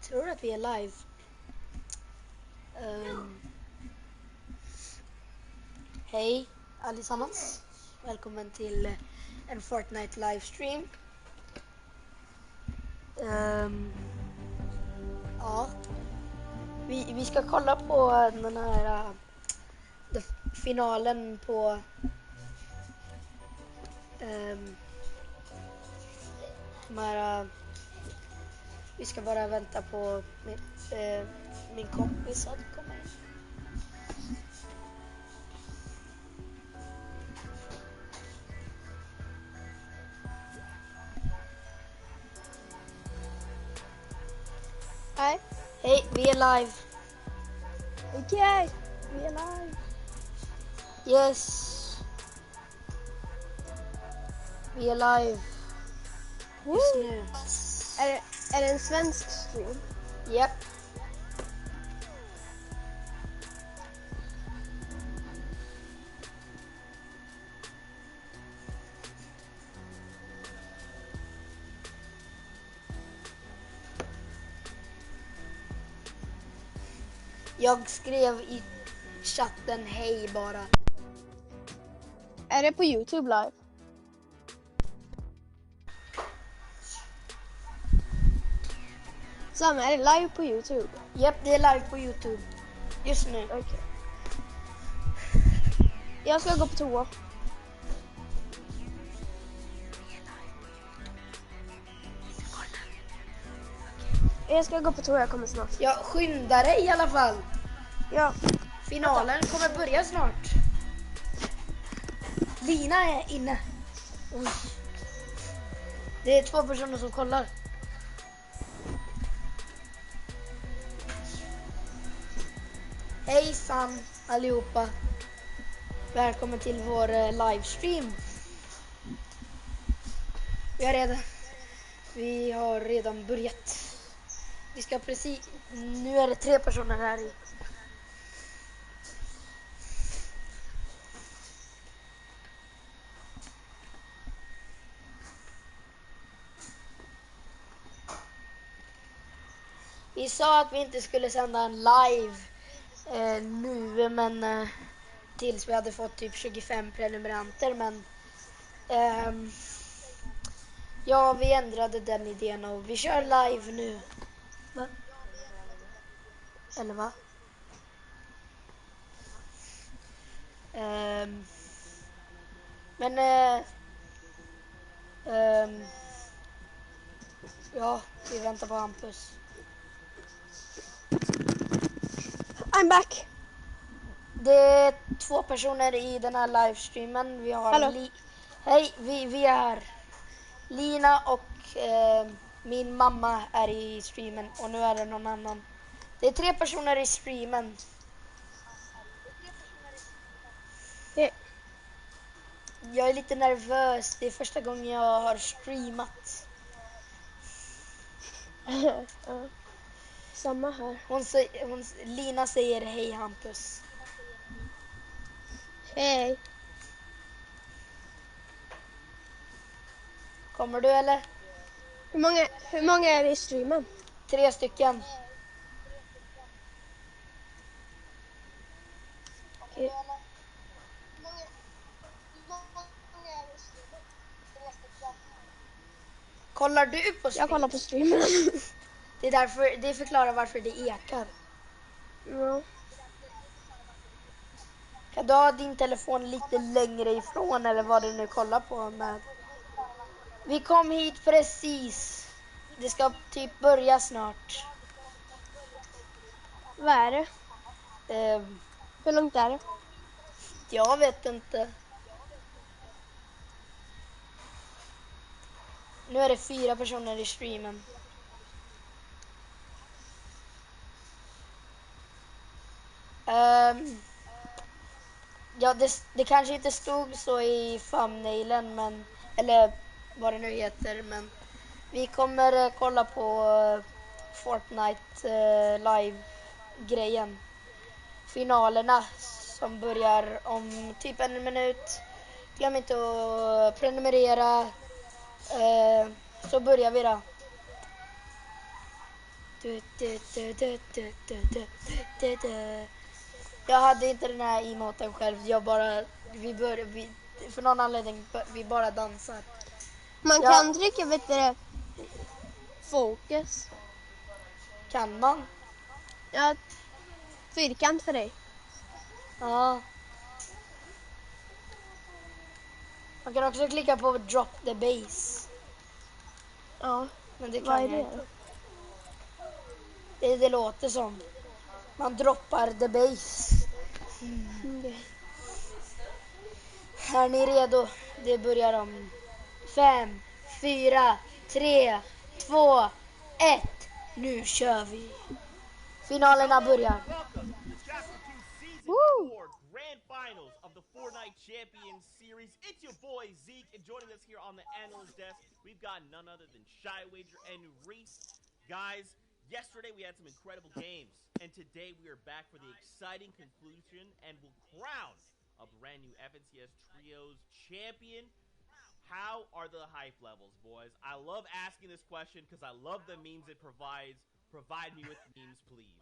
tror att vi är live. Hej allesammans. Välkommen till en Fortnite livestream. Ja. Vi ska kolla på den här finalen på vi ska bara vänta på min kompis att komma in. Hej. Hej, vi är live. Okej, vi är live. Yes. Vi är live just nu. Är det en svensk stream? Japp. Jag skrev i chatten hej bara. Är det på YouTube live? Sam, är det live på YouTube? Japp, det är live på YouTube. Just nu. Okej. Jag ska gå på toa. Jag ska gå på toa, jag kommer snart. Ja, skynda dig i alla fall. Ja. Finalen kommer börja snart. Lina är inne. Oj. Det är 2 personer som kollar. Hejsan allihopa. Välkommen till vår livestream. Vi har redan börjat. Vi ska precis... Nu är det 3 personer här i. Vi sa att vi inte skulle sända en live nu, men tills vi hade fått typ 25 prenumeranter, men ja, vi ändrade den idén och vi kör live nu. Va? Eller va? Men ja, vi väntar på Hampus. I'm back. Det är 2 personer i den här livestreamen. Vi har Hallå. Hej, vi är här. Lina och min mamma är i streamen och nu är det någon annan. Det är 3 personer i streamen. Okay. Jag är lite nervös. Det är första gången jag har streamat. Samma här. Lina säger hej Hampus. Hej. Kommer du eller? Hur många är det i streamen? 3 stycken. Okay. Kollar du på streamen? Jag kollar på streamen. Det förklarar varför det ekar. Ja. Kan du ha din telefon lite längre ifrån eller vad du nu kollar på med? Vi kom hit precis. Det ska typ börja snart. Vad är det? Hur långt är det? Jag vet inte. Nu är det 4 personer i streamen. Ja, det kanske inte stod så i thumbnailen, men eller vad det nu heter, men vi kommer kolla på Fortnite live-grejen. Finalerna som börjar om typ 1 minut. Glöm inte att prenumerera. Så börjar vi då. Jag hade inte den här emoten själv. För någon anledning vi bara dansar. Man kan trycka fokus. Kan man? Ja, fyrkant för dig. Ja. Man kan också klicka på drop the bass. Ja, Men det kan vad är jag det inte. då? Det låter som. Man droppar the bass. Är ni redo? Det börjar om 5, 4, 3, 2, 1. Nu kör vi. Finalerna börjar. Welcome to Chapter 2 Season Woo! 4 Grand Finals of the Fortnite Champions Series. It's your boy Zeke, and joining us here on the analyst desk, we've got none other than Shy Wager and Reese. Guys, yesterday we had some incredible games, and today we are back for the exciting conclusion and will crown a brand new FNCS Trios champion. How are the hype levels, boys? I love asking this question because I love the memes it provides. Provide me with memes, please.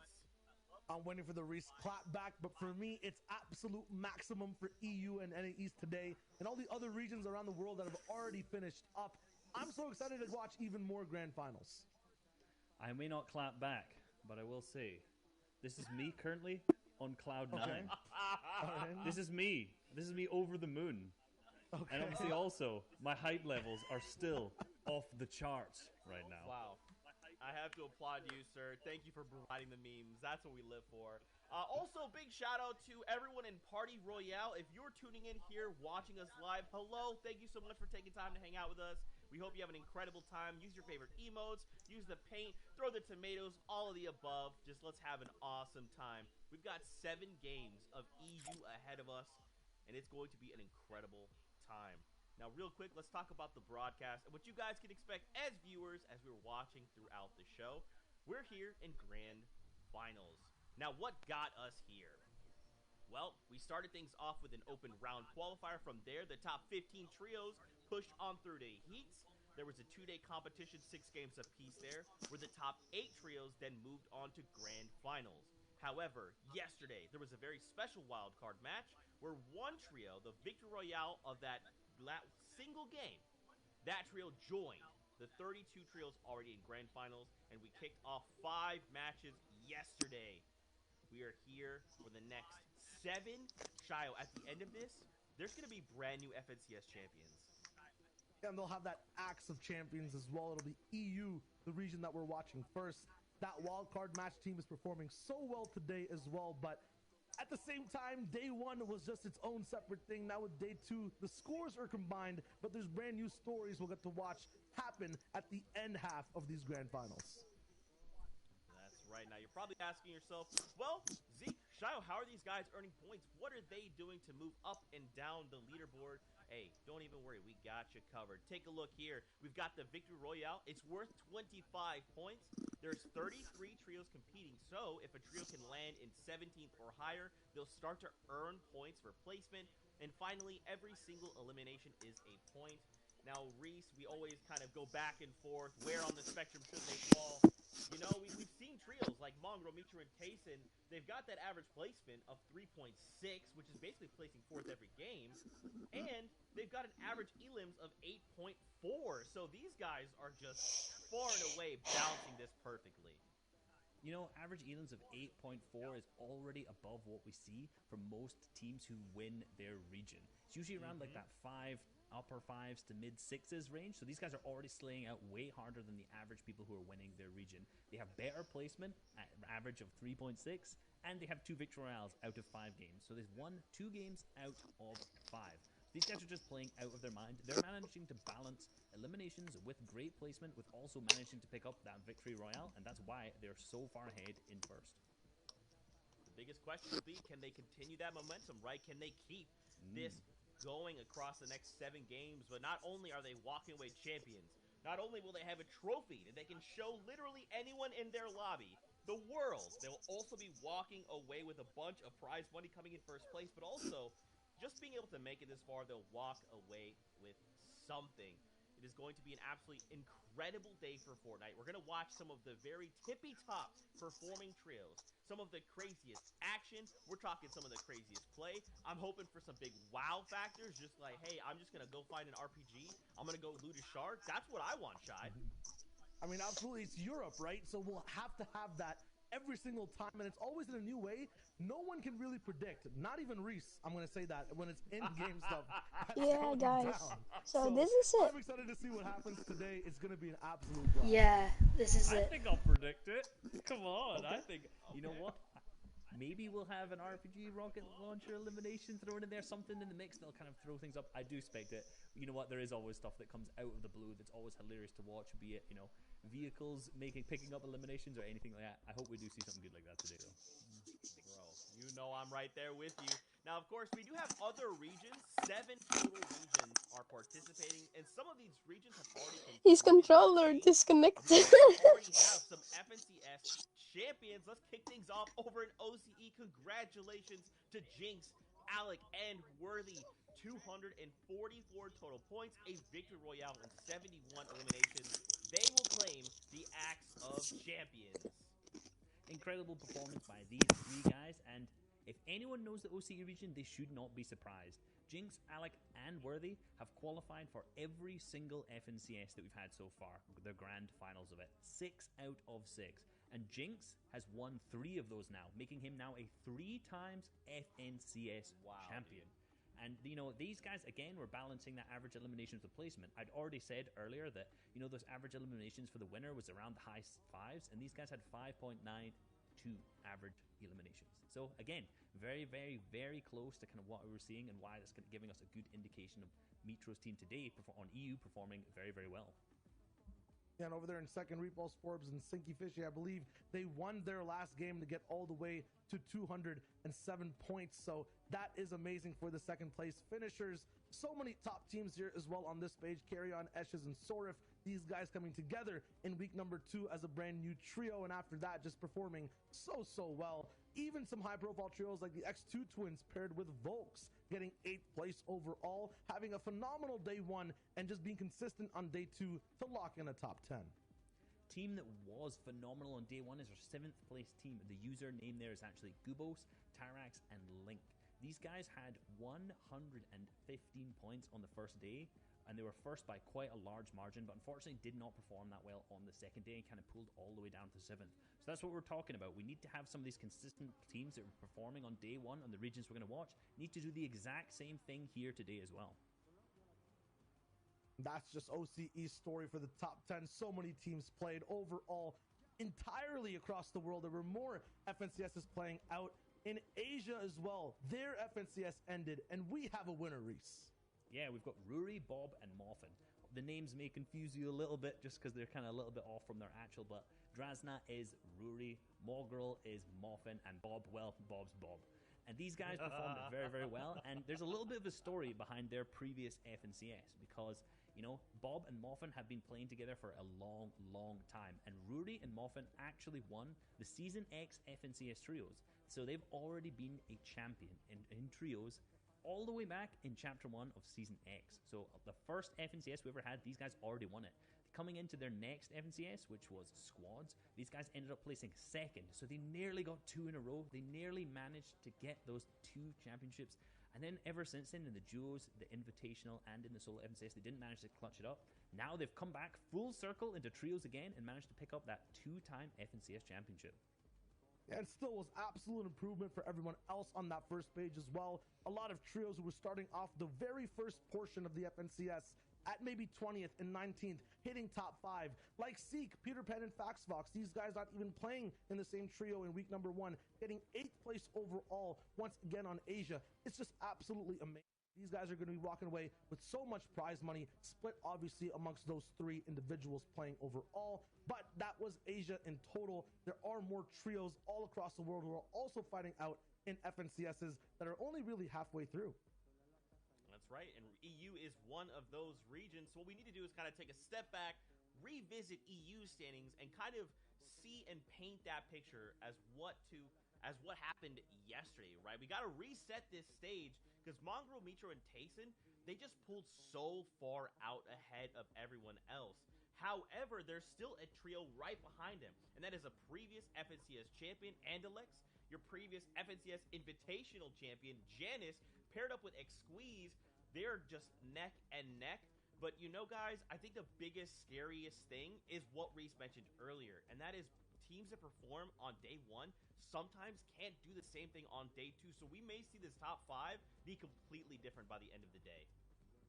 I'm waiting for the Reese clap back, but for me, it's absolute maximum for EU and NA East today, and all the other regions around the world that have already finished up. I'm so excited to watch even more grand finals. I may not clap back, but I will say, this is me currently on cloud 9. Okay. Right. This is me. This is me over the moon. Okay. And obviously also, my hype levels are still off the charts right now. Wow. I have to applaud you, sir. Thank you for providing the memes. That's what we live for. Also, big shout out to everyone in Party Royale. If you're tuning in here, watching us live, hello. Thank you so much for taking time to hang out with us. We hope you have an incredible time. Use your favorite emotes. Use the paint. Throw the tomatoes. All of the above. Just let's have an awesome time. We've got 7 games of EU ahead of us, and it's going to be an incredible time. Now, real quick, let's talk about the broadcast and what you guys can expect as viewers as we're watching throughout the show. We're here in Grand Finals. Now, what got us here? Well, we started things off with an open round qualifier. From there, the top 15 trios pushed on through to heats. There was a 2-day competition, 6 games apiece there, where the top 8 trios then moved on to Grand Finals. However, yesterday, there was a very special wildcard match where one trio, the Victory Royale of that single game, that trio joined the 32 trios already in Grand Finals, and we kicked off 5 matches yesterday. We are here for the next 7. Shio, at the end of this, there's going to be brand new FNCS champions. And they'll have that axe of champions as well. It'll be EU, the region that we're watching first. That wildcard match team is performing so well today as well, but at the same time, day 1 was just its own separate thing. Now with day 2, the scores are combined, but there's brand new stories we'll get to watch happen at the end half of these grand finals. That's right. Now you're probably asking yourself, well, Zeke, Shio, how are these guys earning points? What are they doing to move up and down the leaderboard? Hey, don't even worry. We got you covered. Take a look here. We've got the Victory Royale. It's worth 25 points. There's 33 trios competing, so if a trio can land in 17th or higher, they'll start to earn points for placement. And finally, every single elimination is a point. Now, Reese, we always kind of go back and forth. Where on the spectrum should they fall? You know, we've seen trios like Mongrel, Mitra, and Kaysen. They've got that average placement of 3.6, which is basically placing 4th every game. And they've got an average elims of 8.4. So these guys are just far and away balancing this perfectly. You know, average elims of 8.4 is already above what we see from most teams who win their region. It's usually around like that upper 5s to mid 6s range. So these guys are already slaying out way harder than the average people who are winning their region. They have better placement at an average of 3.6, and they have 2 Victory Royales out of 5 games. So they've won 2 games out of 5. These guys are just playing out of their mind. They're managing to balance eliminations with great placement, with also managing to pick up that Victory Royale, and that's why they're so far ahead in first. The biggest question will be, can they continue that momentum, right? Can they keep this going across the next 7 games? But not only are they walking away champions, not only will they have a trophy that they can show literally anyone in their lobby, the world, they'll also be walking away with a bunch of prize money coming in first place, but also just being able to make it this far, they'll walk away with something. It is going to be an absolutely incredible day for Fortnite. We're going to watch some of the very tippy-top performing trios, some of the craziest action. We're talking some of the craziest play. I'm hoping for some big wow factors, just like, hey, I'm just going to go find an RPG. I'm going to go loot a shard. That's what I want, Shai. I mean, absolutely, it's Europe, right? So we'll have to have that every single time, and it's always in a new way. No one can really predict, not even Reese, I'm going to say that, when it's in-game stuff. Yeah, guys. So this is it. I'm excited to see what happens today. It's going to be an absolute blast. Yeah, this is I it. think I'll predict it. Come on, Okay. I think, you know what? Maybe we'll have an RPG rocket launcher elimination thrown in there, something in the mix that'll kind of throw things up. I do expect it. You know what? There is always stuff that comes out of the blue that's always hilarious to watch, be it, you know, vehicles picking up eliminations or anything like that. I hope we do see something good like that today, though. Bro, you know I'm right there with you. Now, of course, we do have other regions. 7 total regions are participating, and some of these regions have already His concluded controller their games. disconnected. We already have some FNCS champions. Let's kick things off over in OCE. Congratulations to Jinx, Alec, and Worthy. 244 total points, a victory royale, and 71 eliminations. They will claim the Axe of Champions. Incredible performance by these three guys, and if anyone knows the OCE region, they should not be surprised. Jinx, Alec, and Worthy have qualified for every single FNCS that we've had so far, the grand finals of it. 6 out of 6. And Jinx has won 3 of those now, making him now a 3 times FNCS champion. Dude. And, you know, these guys, again, were balancing that average eliminations with placement. I'd already said earlier that, you know, those average eliminations for the winner was around the high 5s, and these guys had 5.92 average eliminations. So, again, very, very, very close to kind of what we were seeing and why that's giving us a good indication of Metro's team today on EU performing very, very well. And over there in second, Repost Forbes and Sinky Fishy, I believe they won their last game to get all the way to 207 points. So that is amazing for the second place finishers. So many top teams here as well on this page. Carry On, Eshes, and Sorif. These guys coming together in week number 2 as a brand new trio. And after that, just performing so well. Even some high-profile trios like the X2 twins paired with Volks, getting 8th place overall, having a phenomenal day 1, and just being consistent on day 2 to lock in a top 10. Team that was phenomenal on day 1 is our 7th place team. The user name there is actually Gubos, Tyrax, and Link. These guys had 115 points on the first day, and they were first by quite a large margin, but unfortunately did not perform that well on the second day and kind of pulled all the way down to 7th. So that's what we're talking about. We need to have some of these consistent teams that are performing on day 1 on the regions we're going to watch need to do the exact same thing here today as well. That's just OCE's story for the top 10. So many teams played overall entirely across the world. There were more FNCSs playing out in Asia as well. Their FNCS ended, and we have a winner, Reese. Yeah, we've got Ruri, Bob, and Moffin. The names may confuse you a little bit just because they're kind of a little bit off from their actual, but Drazna is Ruri, Mogrel is Moffin, and Bob, well, Bob's Bob. And these guys performed very, very well, and there's a little bit of a story behind their previous FNCS because, you know, Bob and Moffin have been playing together for a long, long time, and Ruri and Moffin actually won the Season X FNCS trios, so they've already been a champion in trios all the way back in Chapter 1 of Season X. So the first FNCS we ever had, these guys already won it. Coming into their next FNCS, which was Squads, these guys ended up placing 2nd. So they nearly got 2 in a row. They nearly managed to get those 2 championships. And then ever since then, in the duos, the invitational, and in the solo FNCS, they didn't manage to clutch it up. Now they've come back full circle into trios again and managed to pick up that 2-time FNCS championship. And still was absolute improvement for everyone else on that first page as well. A lot of trios who were starting off the very first portion of the FNCS at maybe 20th and 19th, hitting top 5. Like Seek, Peter Pan, and Faxvox. These guys not even playing in the same trio in week number 1, getting 8th place overall once again on Asia. It's just absolutely amazing. These guys are going to be walking away with so much prize money, split obviously amongst those 3 individuals playing overall. But that was Asia in total. There are more trios all across the world who are also fighting out in FNCSs that are only really halfway through. That's right, and EU is one of those regions. So what we need to do is kind of take a step back, revisit EU standings, and kind of see and paint that picture as what happened yesterday, right? We got to reset this stage because Mongrel, Mitro, and Tayson, they just pulled so far out ahead of everyone else. However, there's still a trio right behind him, and that is a previous FNCS champion, Andalex, your previous FNCS Invitational champion, Janice, paired up with Xqueeze. They're just neck and neck. But you know, guys, I think the biggest, scariest thing is what Reese mentioned earlier, and that is teams that perform on day one sometimes can't do the same thing on day two. So we may see this top 5 be completely different by the end of the day.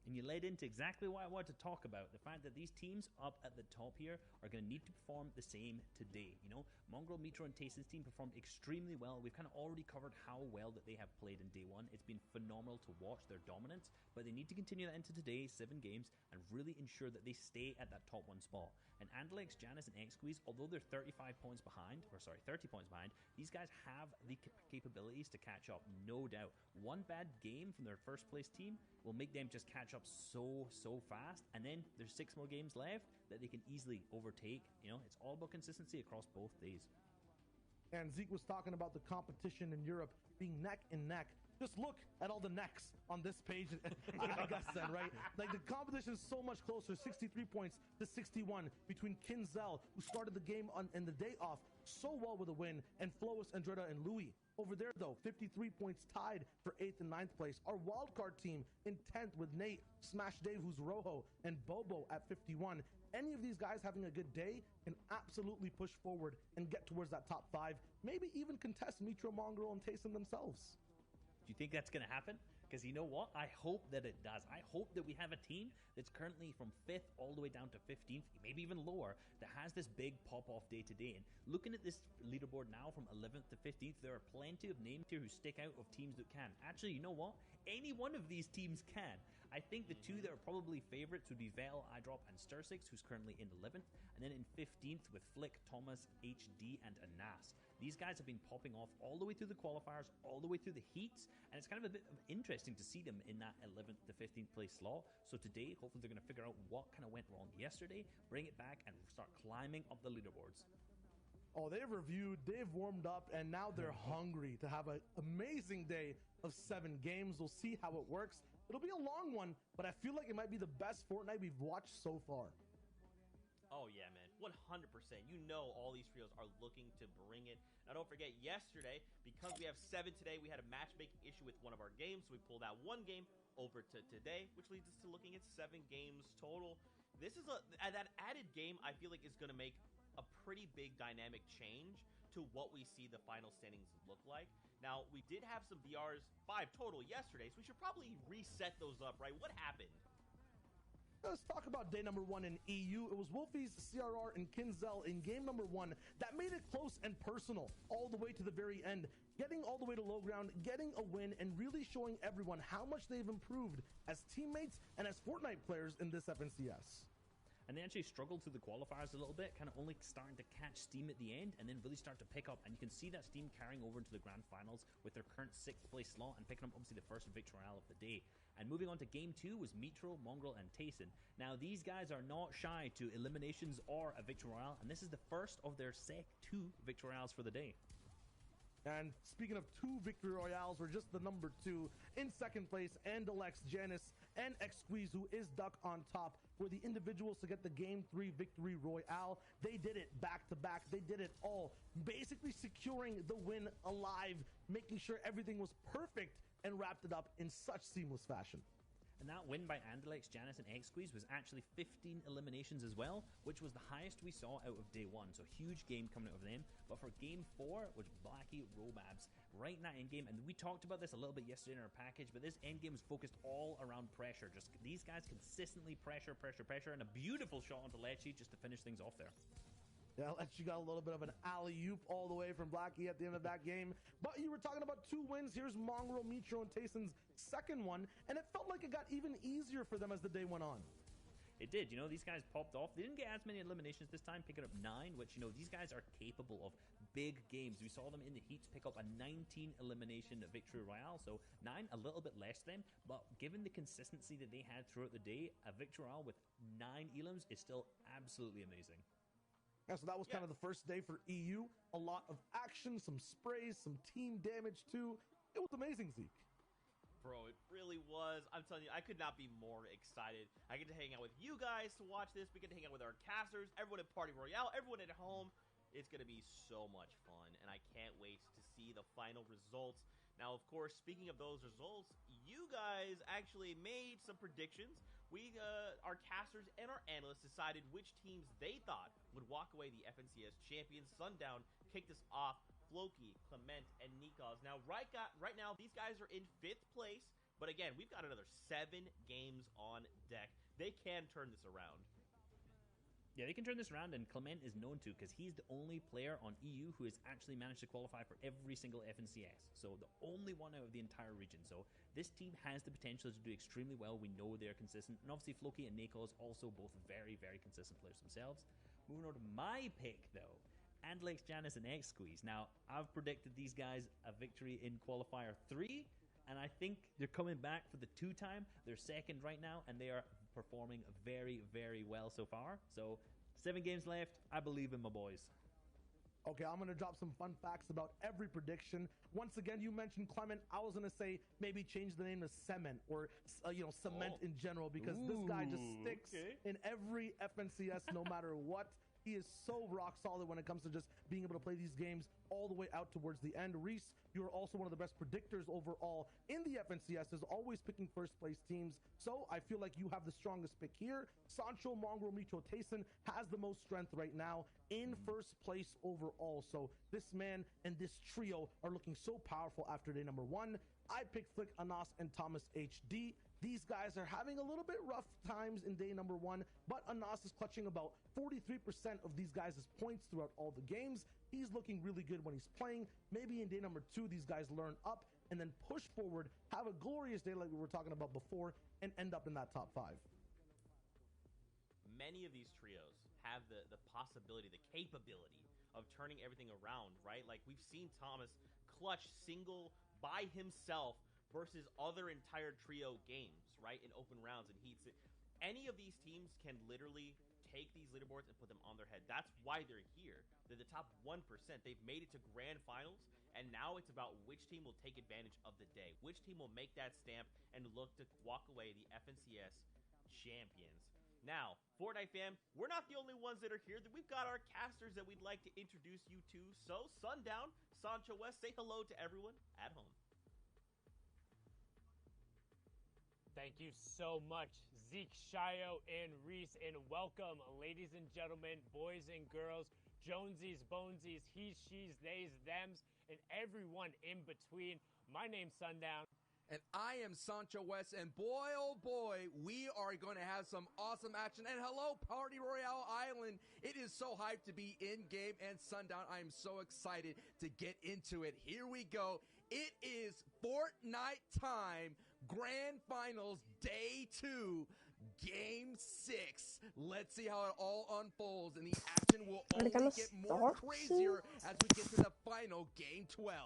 And you led into exactly what I wanted to talk about, the fact that these teams up at the top here are going to need to perform the same today. You know, Mongrel, Metro, and Tayson's team performed extremely well. We've kind of already covered how well that they have played in day one. It's been phenomenal to watch their dominance, but they need to continue that into today's 7 games and really ensure that they stay at that top 1 spot. And Andalex, Janice, and Xqueeze, although they're 30 points behind, these guys have the capabilities to catch up, no doubt. One bad game from their first place team will make them just catch up so fast, and then there's 6 more games left that they can easily overtake. You know, it's all about consistency across both days. And Zeke was talking about the competition in Europe being neck and neck. Just look at all the necks on this page, I guess then, right? Like, the competition is so much closer, 63 points to 61 between Kinzel, who started the game in the day off so well with a win, and Flois, Andretta, and Louis. Over there, though, 53 points tied for 8th and 9th place. Our wildcard team in 10th with Nate, Smash Dave, who's Rojo, and Bobo at 51. Any of these guys having a good day can absolutely push forward and get towards that top 5, maybe even contest Metro, Mongrel, and Tayson themselves. Do you think that's going to happen? Because you know what? I hope that it does. I hope that we have a team that's currently from 5th all the way down to 15th, maybe even lower, that has this big pop-off day today. And looking at this leaderboard now from 11th to 15th, there are plenty of names here who stick out of teams that can. Actually, you know what? Any one of these teams can. I think the 2 that are probably favorites would be Vel, iDrop, and Stursix, who's currently in 11th, and then in 15th with Flick, Thomas, HD, and Anas. These guys have been popping off all the way through the qualifiers, all the way through the heats, and it's kind of a bit interesting to see them in that 11th to 15th place slot. So today, hopefully they're going to figure out what kind of went wrong yesterday, bring it back, and start climbing up the leaderboards. Oh, they've reviewed, they've warmed up, and now they're hungry to have an amazing day of 7 games. We'll see how it works. It'll be a long one, but I feel like it might be the best Fortnite we've watched so far. Oh yeah, man, 100%. You know all these trios are looking to bring it. Now don't forget, yesterday, because we have 7 today, we had a matchmaking issue with one of our games, so we pulled that 1 game over to today, which leads us to looking at 7 games total. This is that added game, I feel like, is going to make a pretty big dynamic change to what we see the final standings look like. Now, we did have some VRs, 5 total yesterday, so we should probably reset those up, right? What happened? Let's talk about day number 1 in EU. It was Wolfies, CRR, and Kinzel in game number 1 that made it close and personal all the way to the very end, getting all the way to low ground, getting a win, and really showing everyone how much they've improved as teammates and as Fortnite players in this FNCS. And they actually struggled through the qualifiers a little bit, kind of only starting to catch steam at the end, and then really start to pick up. And you can see that steam carrying over into the grand finals with their current 6th place slot and picking up obviously the first victory royale of the day. And moving on to game 2 was Metro, Mongrel, and Tayson. Now these guys are not shy to eliminations or a victory royale, and this is the first of their 2 victory royales for the day. And speaking of 2 victory royales, we're just the number 2. In 2nd place, Andalex, Janice, and Xqueeze, who is Duck on top, were the individuals to get the game 3 victory royale. They did it back to back. They did it all, basically securing the win alive, making sure everything was perfect, and wrapped it up in such seamless fashion. And that win by Andalex, Janice, and Xqueeze was actually 15 eliminations as well, which was the highest we saw out of day 1. So huge game coming out of them. But for game 4, which Blackie, Robabs, right in that end game, and we talked about this a little bit yesterday in our package, but this end game was focused all around pressure. Just these guys consistently pressure, and a beautiful shot onto Lecce just to finish things off there. Yeah, Lecce got a little bit of an alley-oop all the way from Blackie at the end of that game. But you were talking about 2 wins. Here's Mongrel, Metro, and Tayson's 2nd one, and it felt like it got even easier for them as the day went on. It did. You know, these guys popped off. They didn't get as many eliminations this time, picking up 9, which, you know, these guys are capable of big games. We saw them in the heats pick up a 19 elimination victory royale, so 9, a little bit less than them, but given the consistency that they had throughout the day, a victory royale with 9 elims is still absolutely amazing. Yeah, so that was kind of the first day for EU. A lot of action, some sprays, some team damage too. It was amazing, Zeke. Bro, it really was. I'm telling you, I could not be more excited. I get to hang out with you guys to watch this. We get to hang out with our casters, everyone at Party Royale, everyone at home. It's going to be so much fun, and I can't wait to see the final results. Now, of course, speaking of those results, you guys actually made some predictions. Our casters and our analysts decided which teams they thought would walk away the FNCS champions. Sundown kicked us off. Floki, Clement, and Nikos. Now, right now, these guys are in 5th place. But again, we've got another 7 games on deck. They can turn this around. Yeah, they can turn this around, and Clement is known to because he's the only player on EU who has actually managed to qualify for every single FNCS. So the only one out of the entire region. So this team has the potential to do extremely well. We know they're consistent. And obviously Floki and Nikos also both very, very consistent players themselves. Moving on to my pick, though. Andlex, Janice, and X-Squeeze. Now, I've predicted these guys a victory in Qualifier 3, and I think they're coming back for the 2-time. They're 2nd right now, and they are performing very, very well so far. So, 7 games left. I believe in my boys. Okay, I'm going to drop some fun facts about every prediction. Once again, you mentioned Clement. I was going to say maybe change the name to Cement or, Cement in general, because this guy just sticks in every FNCS no matter what. He is so rock solid when it comes to just being able to play these games all the way out towards the end. Reese, you're also one of the best predictors overall in the FNCS, is always picking first place teams. So I feel like you have the strongest pick here. Sancho, Mongrel, Micho, Tayson has the most strength right now in first place overall. So this man and this trio are looking so powerful after day number 1. I picked Flick, Anas, and Thomas HD. These guys are having a little bit rough times in day number 1, but Anas is clutching about 43% of these guys' points throughout all the games. He's looking really good when he's playing. Maybe in day number 2, these guys learn up and then push forward, have a glorious day like we were talking about before, and end up in that top 5. Many of these trios have the possibility, the capability of turning everything around, right? Like, we've seen Thomas clutch single by himself versus other entire trio games, right, in open rounds and heats. Any of these teams can literally take these leaderboards and put them on their head. That's why they're here. They're the top 1%. They've made it to grand finals, and now it's about which team will take advantage of the day, which team will make that stamp and look to walk away the FNCS champions. Now, Fortnite fam, we're not the only ones that are here. We've got our casters that we'd like to introduce you to. So, Sundown, Sancho West, say hello to everyone at home. Thank you so much, Zeke, Shio, and Reese, and welcome, ladies and gentlemen, boys and girls, Jonesies, Bonesies, he's, she's, theys, thems, and everyone in between. My name's Sundown. And I am Sancho West, and boy, oh boy, we are going to have some awesome action. And hello, Party Royale Island. It is so hyped to be in-game and Sundown. I am so excited to get into it. Here we go. It is Fortnite time. Grand Finals, Day 2, Game 6. Let's see how it all unfolds, and the action will only get more crazier as we get to the final Game 12.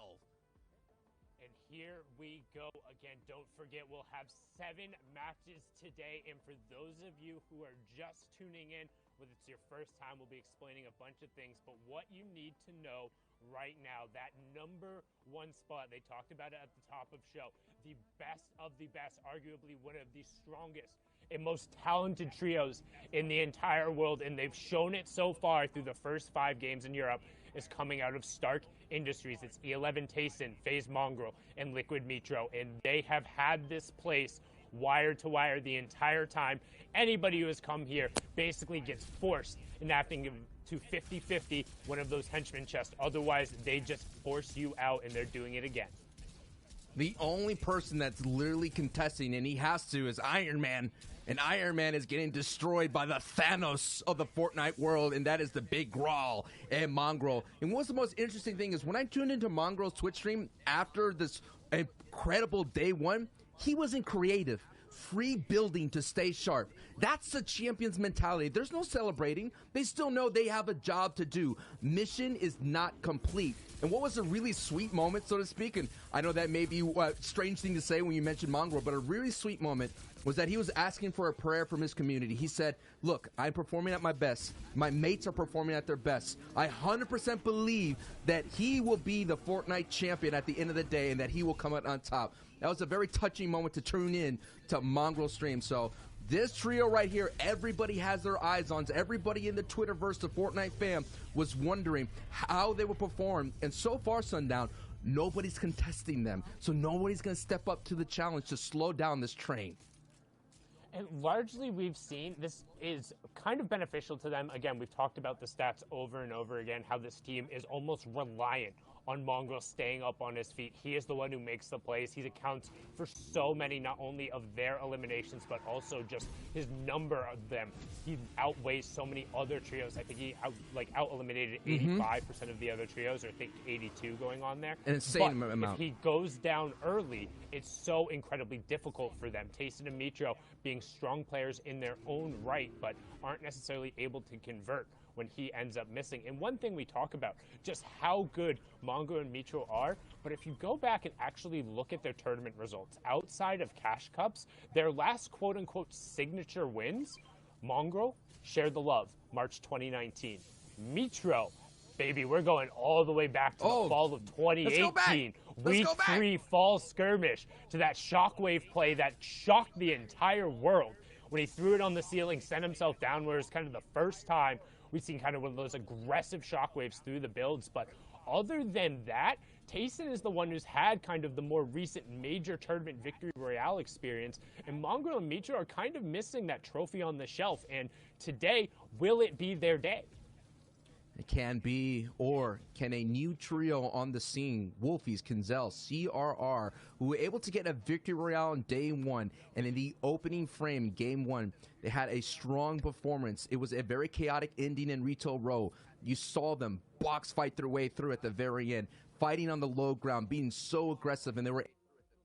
And here we go again. Don't forget, we'll have 7 matches today, and for those of you who are just tuning in, whether it's your first time, we'll be explaining a bunch of things, but what you need to know right now, that number 1 spot, they talked about it at the top of show, the best of the best, arguably one of the strongest and most talented trios in the entire world, and they've shown it so far through the first 5 games in Europe, is coming out of Stark Industries. It's E11 Tayson, FaZe Mongrel, and Liquid Mitro, and they have had this place wire to wire the entire time. Anybody who has come here basically gets forced into having to 50-50 one of those henchman chests. Otherwise, they just force you out, and they're doing it again. The only person that's literally contesting, and he has to, is Iron Man. And Iron Man is getting destroyed by the Thanos of the Fortnite world, and that is the Big Grawl and Mongrel. And what's the most interesting thing is when I tuned into Mongrel's Twitch stream after this incredible day 1, he wasn't creative. Free building to stay sharp. That's the champion's mentality. There's no celebrating. They still know they have a job to do. Mission is not complete. And what was a really sweet moment, so to speak, and I know that may be a strange thing to say when you mention Mongrel, but a really sweet moment was that he was asking for a prayer from his community. He said, look, I'm performing at my best. My mates are performing at their best. I 100% believe that he will be the Fortnite champion at the end of the day and that he will come out on top. that was a very touching moment to tune in to Mongrel stream. So this trio right here, everybody has their eyes on. Everybody in the Twitterverse, the Fortnite fam, was wondering how they would perform. And so far, Sundown, nobody's contesting them. So nobody's going to step up to the challenge to slow down this train. And largely we've seen this is kind of beneficial to them. Again, we've talked about the stats over and over again, how this team is almost reliant on Mongrel staying up on his feet. He is the one who makes the plays. He accounts for so many, not only of their eliminations, but also just his number of them. He outweighs so many other trios. I think he out-eliminated 85% of the other trios, or I think 82 going on there. An insane amount. If he goes down early, it's so incredibly difficult for them. Tayson and Mitro being strong players in their own right, but aren't necessarily able to convert when he ends up missing. And one thing we talk about, just how good Mongo and Mitro are, but if you go back and actually look at their tournament results, outside of Cash Cups, their last quote-unquote signature wins, Mongrel shared the love, March 2019. Mitro, baby, we're going all the way back to the fall of 2018. Week 3 fall skirmish, to that shockwave play that shocked the entire world. When he threw it on the ceiling, sent himself downward, it's kind of the first time we've seen kind of one of those aggressive shockwaves through the builds. But other than that, Tayson is the one who's had kind of the more recent major tournament victory royale experience, and Mongrel and Mitro are kind of missing that trophy on the shelf. And today, will it be their day? It can be, or can a new trio on the scene, Wolfies, Kinzel, CRR, who were able to get a victory royale on day 1, and in the opening frame, game 1, they had a strong performance. It was a very chaotic ending in Retail Row. You saw them box fight their way through at the very end, fighting on the low ground, being so aggressive, and they were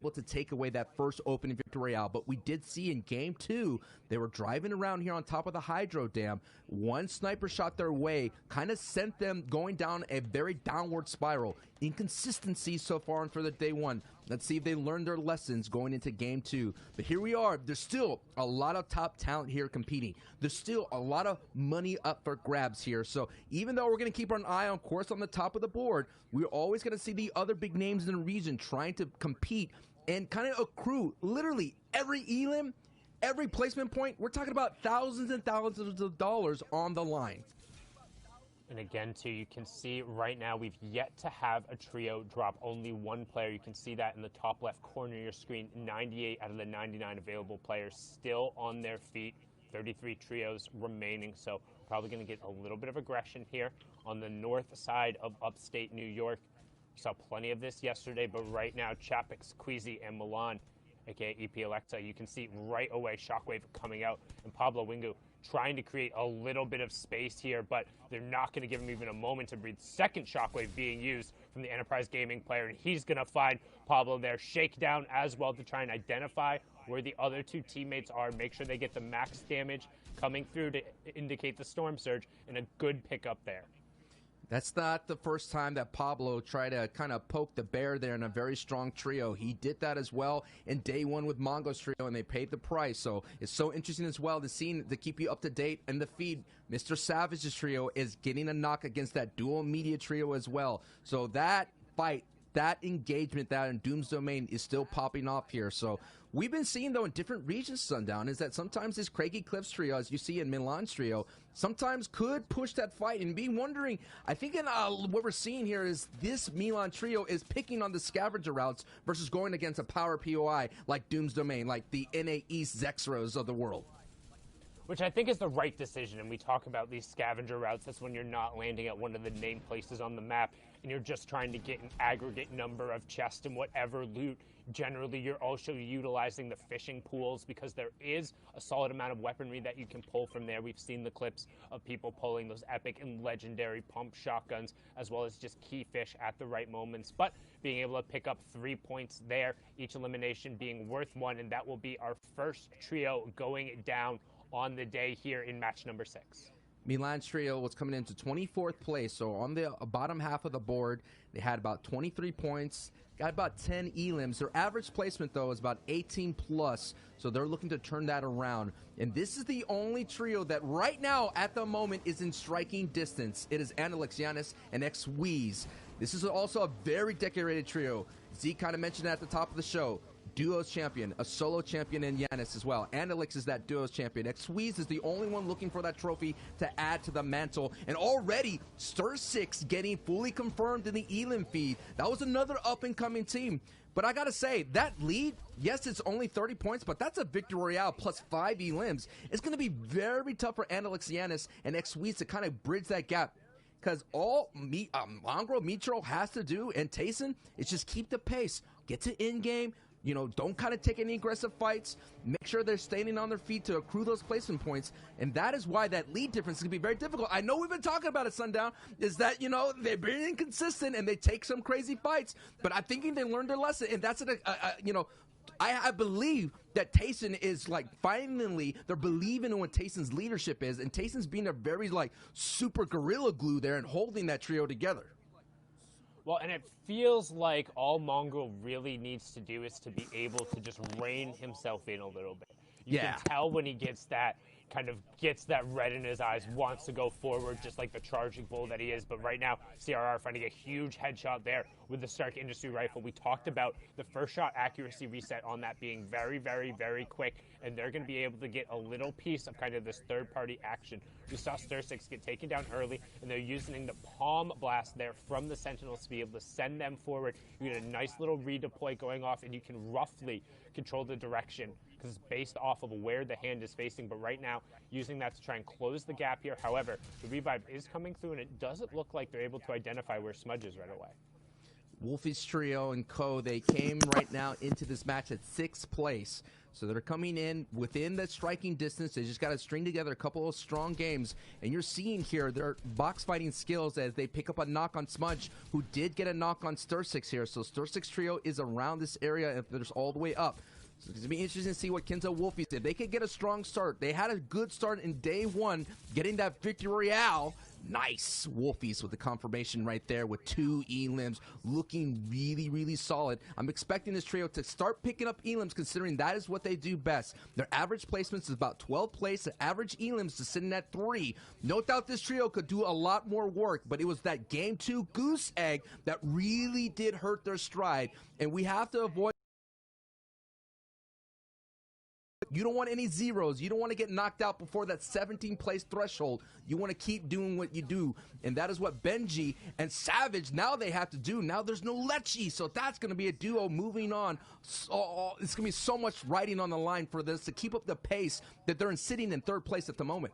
able to take away that first opening victory royale. But we did see in game 2, they were driving around here on top of the Hydro Dam. One sniper shot their way, kind of sent them going down a very downward spiral. Inconsistency so far for the day 1. Let's see if they learned their lessons going into game 2. But here we are. There's still a lot of top talent here competing. There's still a lot of money up for grabs here. So even though we're going to keep an eye on course on the top of the board, we're always going to see the other big names in the region trying to compete and kind of accrue literally every elim, every placement point. We're talking about thousands and thousands of dollars on the line. And again, too, you can see right now we've yet to have a trio drop only one player. You can see that in the top left corner of your screen. 98 out of the 99 available players still on their feet. 33 trios remaining, so probably going to get a little bit of aggression here on the north side of upstate New York. Saw plenty of this yesterday, but right now, Chapek, Queasy, and Milan, aka EP Alexa, you can see right away Shockwave coming out, and Pablo Wingu trying to create a little bit of space here, but they're not going to give him even a moment to breathe. Second Shockwave being used from the Enterprise Gaming player, and he's going to find Pablo there. Shakedown as well to try and identify where the other two teammates are, make sure they get the max damage coming through to indicate the Storm Surge, and a good pickup there. That's not the first time that Pablo tried to kind of poke the bear there in a very strong trio. He did that as well in day 1 with Mongo's trio, and they paid the price. So it's so interesting as well to see, to keep you up to date in the feed. Mr. Savage's trio is getting a knock against that dual media trio as well. So that fight, that engagement, that in Doom's Domain is still popping off here. So we've been seeing, though, in different regions, Sundown, is that sometimes this Craigie Cliffs trio, as you see in Milan's trio, sometimes could push that fight and be wondering. I think what we're seeing here is this Milan trio is picking on the scavenger routes versus going against a power POI like Doom's Domain, like the NA East Zexros of the world. Which I think is the right decision, and we talk about these scavenger routes. That's when you're not landing at one of the named places on the map, and you're just trying to get an aggregate number of chests and whatever loot. Generally, you're also utilizing the fishing pools because there is a solid amount of weaponry that you can pull from there. We've seen the clips of people pulling those epic and legendary pump shotguns, as well as just key fish at the right moments. But being able to pick up 3 points there, each elimination being worth 1, and that will be our first trio going down on the day here in match number 6. Milan's trio was coming into 24th place, so on the bottom half of the board, they had about 23 points, got about 10 elims. Their average placement, though, is about 18 plus, so they're looking to turn that around. And this is the only trio that right now, at the moment, is in striking distance. It is Analexianis and X-Wheeze. This is also a very decorated trio. Z kind of mentioned it at the top of the show. duos champion, a solo champion in Yanis as well. Andelix is that duos champion. Xweez is the only one looking for that trophy to add to the mantle. And already, Stir 6 getting fully confirmed in the Elim feed. That was another up-and-coming team. But I gotta say, that lead, yes, it's only 30 points, but that's a Victory Royale plus 5 elims. It's gonna be very tough for Andelix, Yanis, and Xweez to kind of bridge that gap. Because all Mongrel Mitro has to do, and Tayson, is just keep the pace. Get to in-game. You know, don't kind of take any aggressive fights. Make sure they're standing on their feet to accrue those placement points. And that is why that lead difference is going to be very difficult. I know we've been talking about it, Sundown, is that, you know, they've been inconsistent and they take some crazy fights. But I'm thinking they learned their lesson. And that's, you know, I believe that Tayson is, like, finally, they're believing in what Tayson's leadership is. And Tayson's being a very, like, super gorilla glue there and holding that trio together. Well, and it feels like all Mongrel really needs to do is to be able to just rein himself in a little bit. You can tell when he gets that red in his eyes, wants to go forward just like the charging bull that he is. But right now, CRR finding a huge headshot there with the Stark Industry rifle. We talked about the first shot accuracy reset on that being very, very, very quick, and they're going to be able to get a little piece of kind of this third-party action. We saw Stir 6 get taken down early, and they're using the palm blast there from the Sentinels to be able to send them forward. You get a nice little redeploy going off, and you can roughly control the direction because it's based off of where the hand is facing. But right now, using that to try and close the gap here. However, the revive is coming through, and it doesn't look like they're able to identify where Smudge is right away. Wolfie's trio and Co, they came right now into this match at 6th place. So they're coming in within that striking distance. They just got to string together a couple of strong games. And you're seeing here their box fighting skills as they pick up a knock on Smudge, who did get a knock on Stir 6 here. So Stir 6 trio is around this area if there's all the way up. So it's going to be interesting to see what Kenzo Wolfies did. They could get a strong start. They had a good start in day one, getting that Victory Royale. Nice. Wolfies with the confirmation right there with 2 elims, looking really, really solid. I'm expecting this trio to start picking up elims, considering that is what they do best. Their average placements is about 12th place. The average elims is sitting at 3. No doubt this trio could do a lot more work, but it was that game 2 goose egg that really did hurt their stride, and we have to avoid. You don't want any zeros. You don't want to get knocked out before that 17th place threshold. You want to keep doing what you do. And that is what Benji and Savage, now they have to do. Now there's no Lechi, so that's going to be a duo moving on. So, it's going to be so much riding on the line for this to keep up the pace that they're sitting in 3rd place at the moment.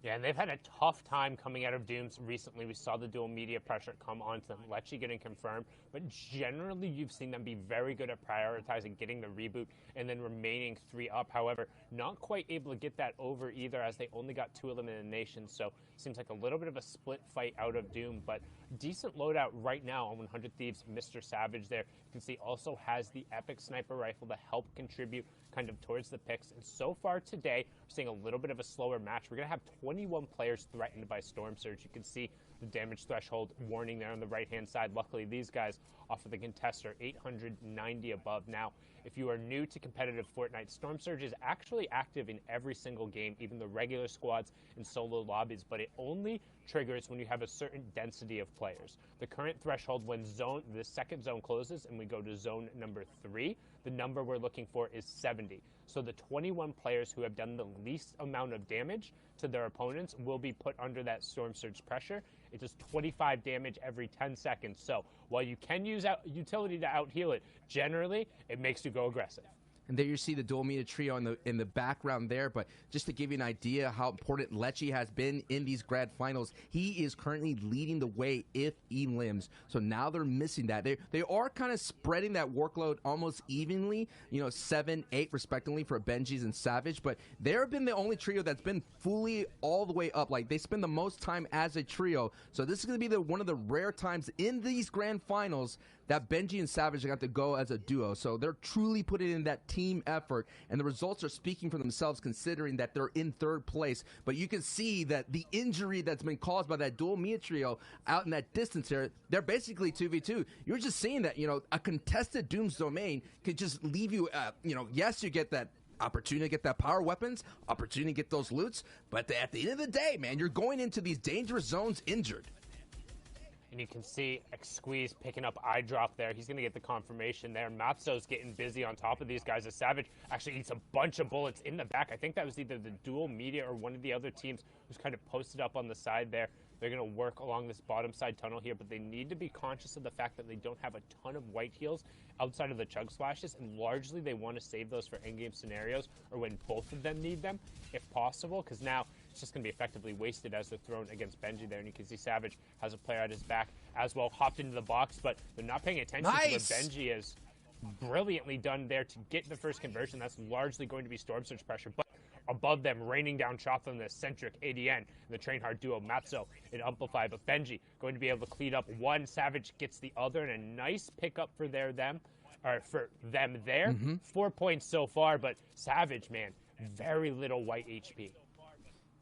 Yeah, and they've had a tough time coming out of Dooms recently. We saw the dual media pressure come onto them, Lechi getting confirmed, but generally you've seen them be very good at prioritizing getting the reboot and then remaining 3 up. However, not quite able to get that over either, as they only got 2 eliminations, so seems like a little bit of a split fight out of Doom, but decent loadout right now on 100 Thieves. Mr. Savage there, you can see, also has the epic sniper rifle to help contribute kind of towards the picks. And so far today, we're seeing a little bit of a slower match. We're going to have 21 players threatened by Storm Surge. You can see the damage threshold warning there on the right-hand side. Luckily, these guys off of the contest are 890 above. Now, if you are new to competitive Fortnite, Storm Surge is actually active in every single game, even the regular squads and solo lobbies, but it only triggers when you have a certain density of players. The current threshold when the second zone closes and we go to zone number 3, the number we're looking for is 70. So the 21 players who have done the least amount of damage to their opponents will be put under that Storm Surge pressure. It does 25 damage every 10 seconds. So while you can use utility to out-heal it, generally it makes you go aggressive. And there you see the dual media trio in the background there. But just to give you an idea how important Lechi has been in these grand finals, he is currently leading the way if elims. So now they're missing that. They are kind of spreading that workload almost evenly, 7, 8 respectively for Benji's and Savage. But they've been the only trio that's been fully all the way up. Like, they spend the most time as a trio. So this is going to be one of the rare times in these grand finals that Benji and Savage got to go as a duo. So they're truly putting in that team effort, and the results are speaking for themselves considering that they're in 3rd place. But you can see that the injury that's been caused by that dual media trio out in that distance here, they're basically 2v2. You're just seeing that, a contested Doom's domain could just leave you, yes, you get that opportunity to get that power weapons, opportunity to get those loots, but at the end of the day, man, you're going into these dangerous zones injured. And you can see Squeeze picking up eye drop there. He's going to get the confirmation there. Matzo's getting busy on top of these guys as Savage actually eats a bunch of bullets in the back. I think that was either the dual media or one of the other teams who's kind of posted up on the side there. They're going to work along this bottom side tunnel here, but they need to be conscious of the fact that they don't have a ton of white heals outside of the chug splashes, and largely they want to save those for in-game scenarios or when both of them need them, if possible, because now it's just going to be effectively wasted as they're thrown against Benji there. And you can see Savage has a player at his back as well, hopped into the box, but they're not paying attention to what Benji is brilliantly done there to get the first conversion. That's largely going to be Storm Surge pressure, but above them, raining down shots on the Centric ADN, and the Train Hard duo, Matzo and Amplify, but Benji going to be able to clean up one. Savage gets the other, and a nice pickup for them there. 4 points so far, but Savage, man, very little white HP.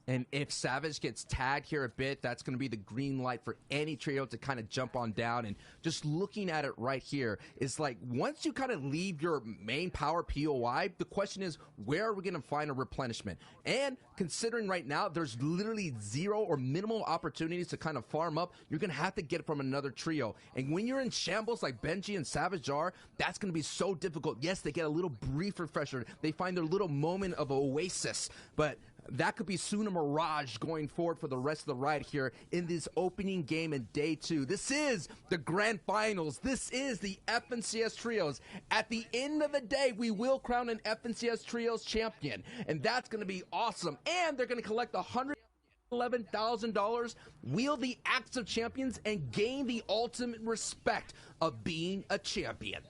And if Savage gets tagged here a bit, that's going to be the green light for any trio to kind of jump on down. And just looking at it right here, it's like once you kind of leave your main power POI, the question is, where are we going to find a replenishment? And considering right now there's literally zero or minimal opportunities to kind of farm up, you're going to have to get it from another trio. And when you're in shambles like Benji and Savage are, that's going to be so difficult. Yes, they get a little brief refresher. They find their little moment of oasis, but that could be soon a mirage going forward for the rest of the ride here in this opening game in day 2. This is the grand finals. This is the FNCS Trios. At the end of the day, we will crown an FNCS Trios champion, and that's going to be awesome. And they're going to collect $111,000, wield the Axe of Champions, and gain the ultimate respect of being a champion.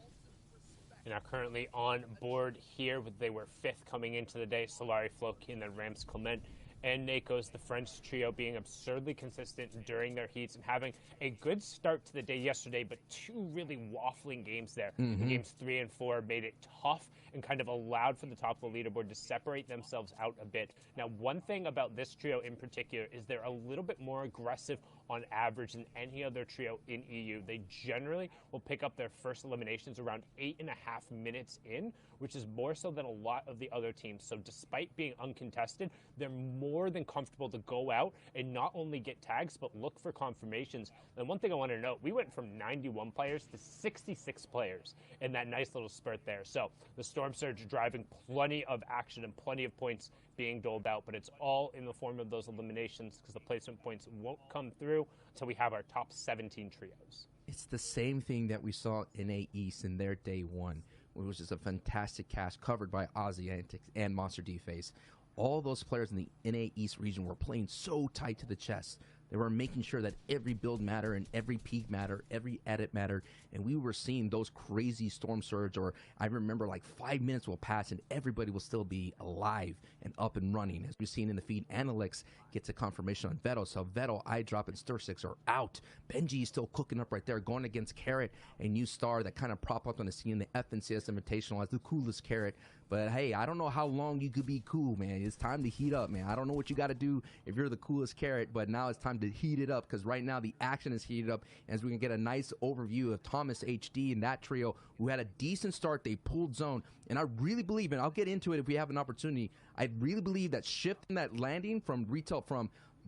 And are currently on board here. They were 5th coming into the day. Solari, Floki, and then Rams Clement and Nako's, the French trio, being absurdly consistent during their heats and having a good start to the day yesterday, but 2 really waffling games there. Games 3 and 4 made it tough and kind of allowed for the top of the leaderboard to separate themselves out a bit. Now, one thing about this trio in particular is they're a little bit more aggressive on average than any other trio in EU. They generally will pick up their first eliminations around 8.5 minutes in, which is more so than a lot of the other teams. So despite being uncontested, they're more than comfortable to go out and not only get tags, but look for confirmations. And one thing I want to note, we went from 91 players to 66 players in that nice little spurt there. So the Storm Surge driving plenty of action and plenty of points being doled out, but it's all in the form of those eliminations because the placement points won't come through until we have our top 17 trios. It's the same thing that we saw in NA East in their day 1, which was a fantastic cast covered by Ozzy Antics and Monster D-Face. All those players in the NA East region were playing so tight to the chest. They were making sure that every build mattered and every peak mattered, every edit mattered, and we were seeing those crazy Storm Surge, or I remember like 5 minutes will pass and everybody will still be alive and up and running. As we've seen in the feed, Analyx gets a confirmation on Vettel, so Vettel, iDrop, and Stir6 are out. Benji is still cooking up right there, going against Carrot, a new star that kind of prop up on the scene in the FNCS Invitational as the coolest Carrot. But hey, I don't know how long you could be cool, man. It's time to heat up, man. I don't know what you got to do if you're the coolest Carrot, but now it's time to heat it up because right now the action is heated up as we can get a nice overview of Thomas HD and that trio who had a decent start. They pulled zone, and I really believe, and I'll get into it if we have an opportunity, I really believe that shifting that landing from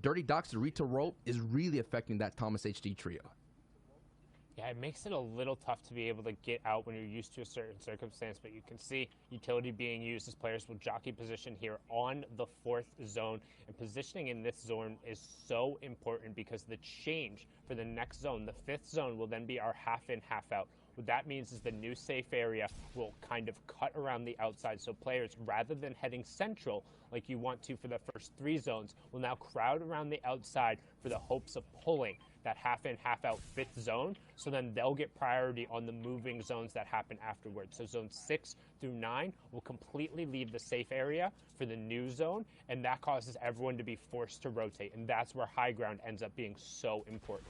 Dirty Docks to Retail Rope is really affecting that Thomas HD trio. Yeah, it makes it a little tough to be able to get out when you're used to a certain circumstance, but you can see utility being used as players will jockey position here on the 4th zone, and positioning in this zone is so important because the change for the next zone, the 5th zone, will then be our half in, half out. What that means is the new safe area will kind of cut around the outside, so players, rather than heading central like you want to for the first 3 zones, will now crowd around the outside for the hopes of pulling that half in, half out 5th zone, so then they'll get priority on the moving zones that happen afterwards. So zones 6 through 9 will completely leave the safe area for the new zone, and that causes everyone to be forced to rotate, and that's where high ground ends up being so important.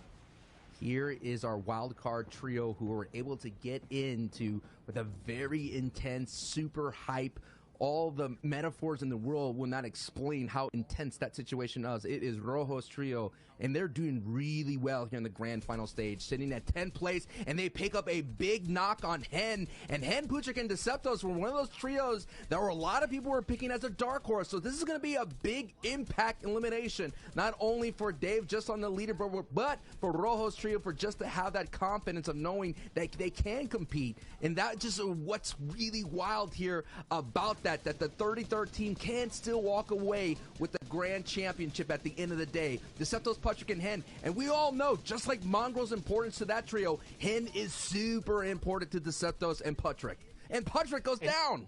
Here is our wild card trio who were able to get into with a very intense, super hype all the metaphors in the world will not explain how intense that situation is. It is Rojo's trio, and they're doing really well here in the grand final stage, sitting at 10th place, and they pick up a big knock on Hen. And Hen, Puchik, and Deceptos were one of those trios that were a lot of people were picking as a dark horse. So this is going to be a big impact elimination, not only for Dave just on the leaderboard, but for Rojo's trio for just to have that confidence of knowing that they can compete. And that just what's really wild here about that the 33rd team can still walk away with the grand championship at the end of the day. Deceptos, Puchik, and Hen. And we all know, just like Mongrel's importance to that trio, Hen is super important to Deceptos and Puchik. And Puchik goes down.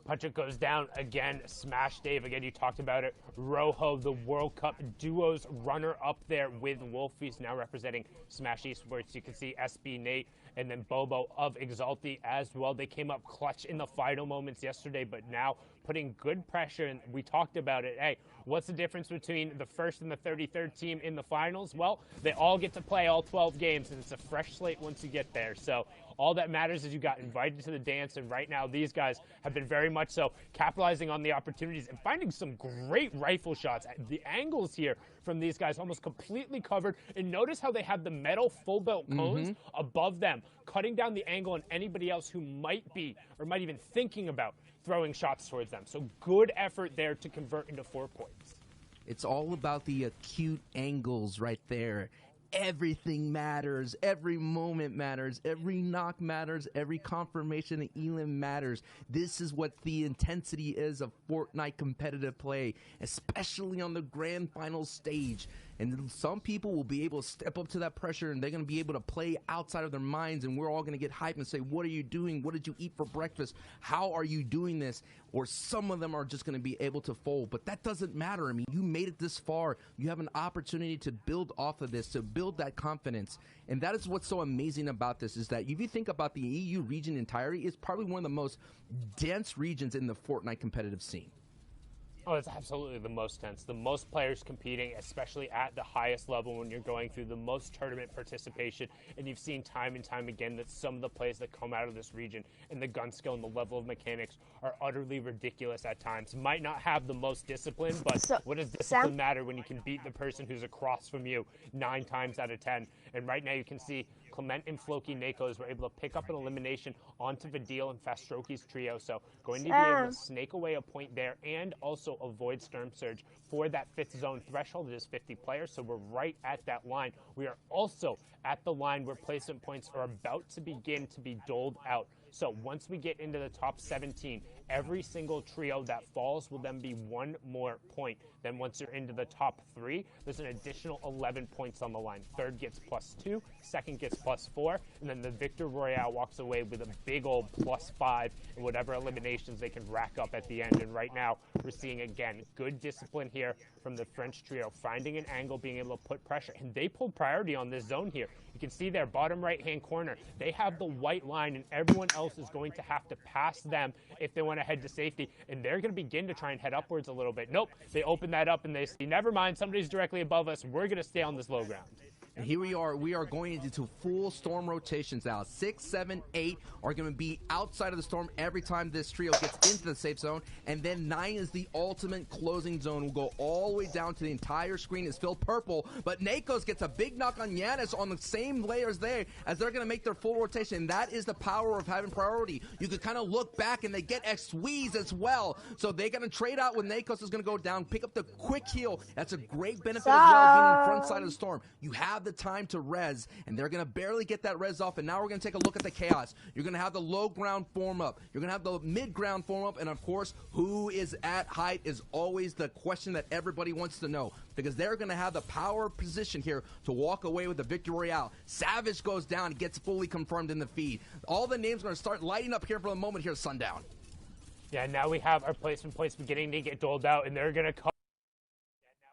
Puchik goes down again. Smash Dave, again, you talked about it. Rojo, the World Cup duos runner up there with Wolfies, now representing Smash Esports. You can see SB Nate and then Bobo of Exalti as well. They came up clutch in the final moments yesterday, but now putting good pressure, and we talked about it. Hey, what's the difference between the first and the 33rd team in the finals? Well, they all get to play all 12 games, and it's a fresh slate once you get there. So all that matters is you got invited to the dance, and right now these guys have been very much so capitalizing on the opportunities and finding some great rifle shots. The angles here from these guys almost completely covered, and notice how they have the metal full belt cones above them, cutting down the angle on anybody else who might be or might even thinking about throwing shots towards them. So good effort there to convert into 4 points. It's all about the acute angles right there. Everything matters. Every moment matters. Every knock matters. Every confirmation of Elam matters. This is what the intensity is of Fortnite competitive play, especially on the grand final stage. And some people will be able to step up to that pressure, and they're going to be able to play outside of their minds, and we're all going to get hyped and say, what are you doing? What did you eat for breakfast? How are you doing this? Or some of them are just going to be able to fold. But that doesn't matter. I mean, you made it this far. You have an opportunity to build off of this, to build that confidence. And that is what's so amazing about this, is that if you think about the EU region entirely, it's probably one of the most dense regions in the Fortnite competitive scene. Oh, it's absolutely the most tense. The most players competing, especially at the highest level when you're going through the most tournament participation. And you've seen time and time again that some of the players that come out of this region and the gun skill and the level of mechanics are utterly ridiculous at times. Might not have the most discipline, but what does discipline matter when you can beat the person who's across from you 9 times out of 10? And right now you can see Clement and Floki Nakos were able to pick up an elimination onto Vidil and Fastroki's trio. So going to be able to snake away a point there and also avoid Storm Surge for that 5th zone threshold. It is 50 players, so we're right at that line. We are also at the line where placement points are about to begin to be doled out. So once we get into the top 17, every single trio that falls will then be 1 more point. Then once you're into the top 3, there's an additional 11 points on the line. Third gets +2, second gets +4, and then the Victor Royale walks away with a big old +5 and whatever eliminations they can rack up at the end. And right now, we're seeing, again, good discipline here from the French trio, finding an angle, being able to put pressure. And they pulled priority on this zone here. You can see their bottom right-hand corner. They have the white line, and everyone else is going to have to pass them if they want to head to safety. And they're going to begin to try and head upwards a little bit. Nope, they open that up, and they say, never mind, somebody's directly above us. We're going to stay on this low ground. And here we are going into full storm rotations now. 6, 7, 8 are going to be outside of the storm every time this trio gets into the safe zone. And then 9 is the ultimate closing zone. We'll go all the way down to the entire screen is filled purple. But Nakos gets a big knock on Yanis on the same layers there as they're going to make their full rotation. And that is the power of having priority. You could kind of look back and they get X-Squeeze as well. So they're going to trade out when Nakos is going to go down, pick up the quick heal. That's a great benefit as well, being in front side of the storm. You have the time to res, and they're going to barely get that res off. And now we're going to take a look at the chaos. You're going to have the low ground form up. You're going to have the mid ground form up. And of course, who is at height is always the question that everybody wants to know, because they're going to have the power position here to walk away with the Victor Royale. Savage goes down and gets fully confirmed in the feed. All the names are going to start lighting up here for the moment here, Sundown. Yeah, now we have our placement points beginning to get doled out, and they're going to come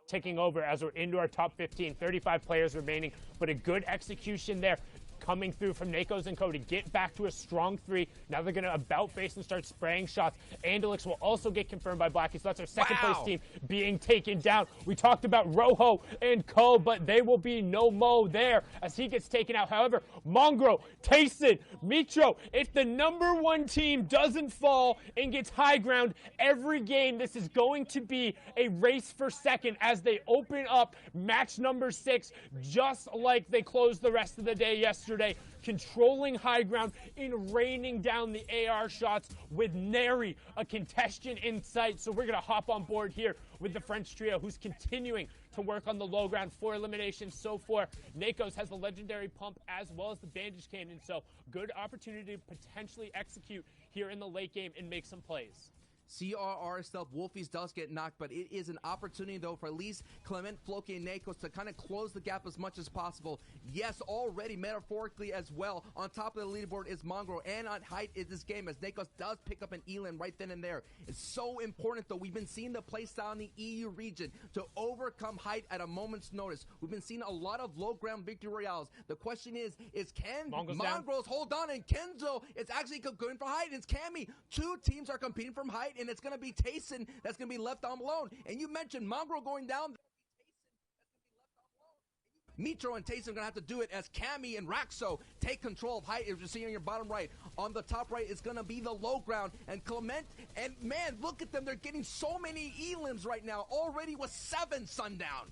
ticking over as we're into our top 15, 35 players remaining, but a good execution there. coming through from Nakos and Co to get back to a strong 3. Now they're going to about face and start spraying shots. Andalix will also get confirmed by Blackie, so that's our second place team being taken down. We talked about Rojo and Co, but they will be no mo there as he gets taken out. However, Mongro, Tayson, Mitro, if the number 1 team doesn't fall and gets high ground every game, this is going to be a race for second as they open up match number 6, just like they closed the rest of the day yesterday, controlling high ground and raining down the AR shots with nary a contestant in sight. So we're going to hop on board here with the French trio, who's continuing to work on the low ground. 4 eliminations so far. Nakos has the legendary pump as well as the bandage cannon, so good opportunity to potentially execute here in the late game and make some plays. CRR stealth Wolfies does get knocked, but it is an opportunity, though, for at least Clement, Floki, and Nakos to kind of close the gap as much as possible. Yes, already metaphorically as well. On top of the leaderboard is Mongrel, and on height is this game as Nakos does pick up an Elan right then and there. It's so important, though. We've been seeing the playstyle in the EU region to overcome height at a moment's notice. We've been seeing a lot of low ground victory royales. The question is can Mongrels hold on? And Kenzo is actually going for height. It's Cammy. 2 teams are competing from height, and it's going to be Tayson that's going to be left on alone. And you mentioned Mongrel going down. Mitro and Tayson are going to have to do it as Cammy and Raxo take control of height, as you're seeing on your bottom right. On the top right is going to be the low ground. And Clement, and man, look at them. They're getting so many elims right now. Already with 7 Sundown.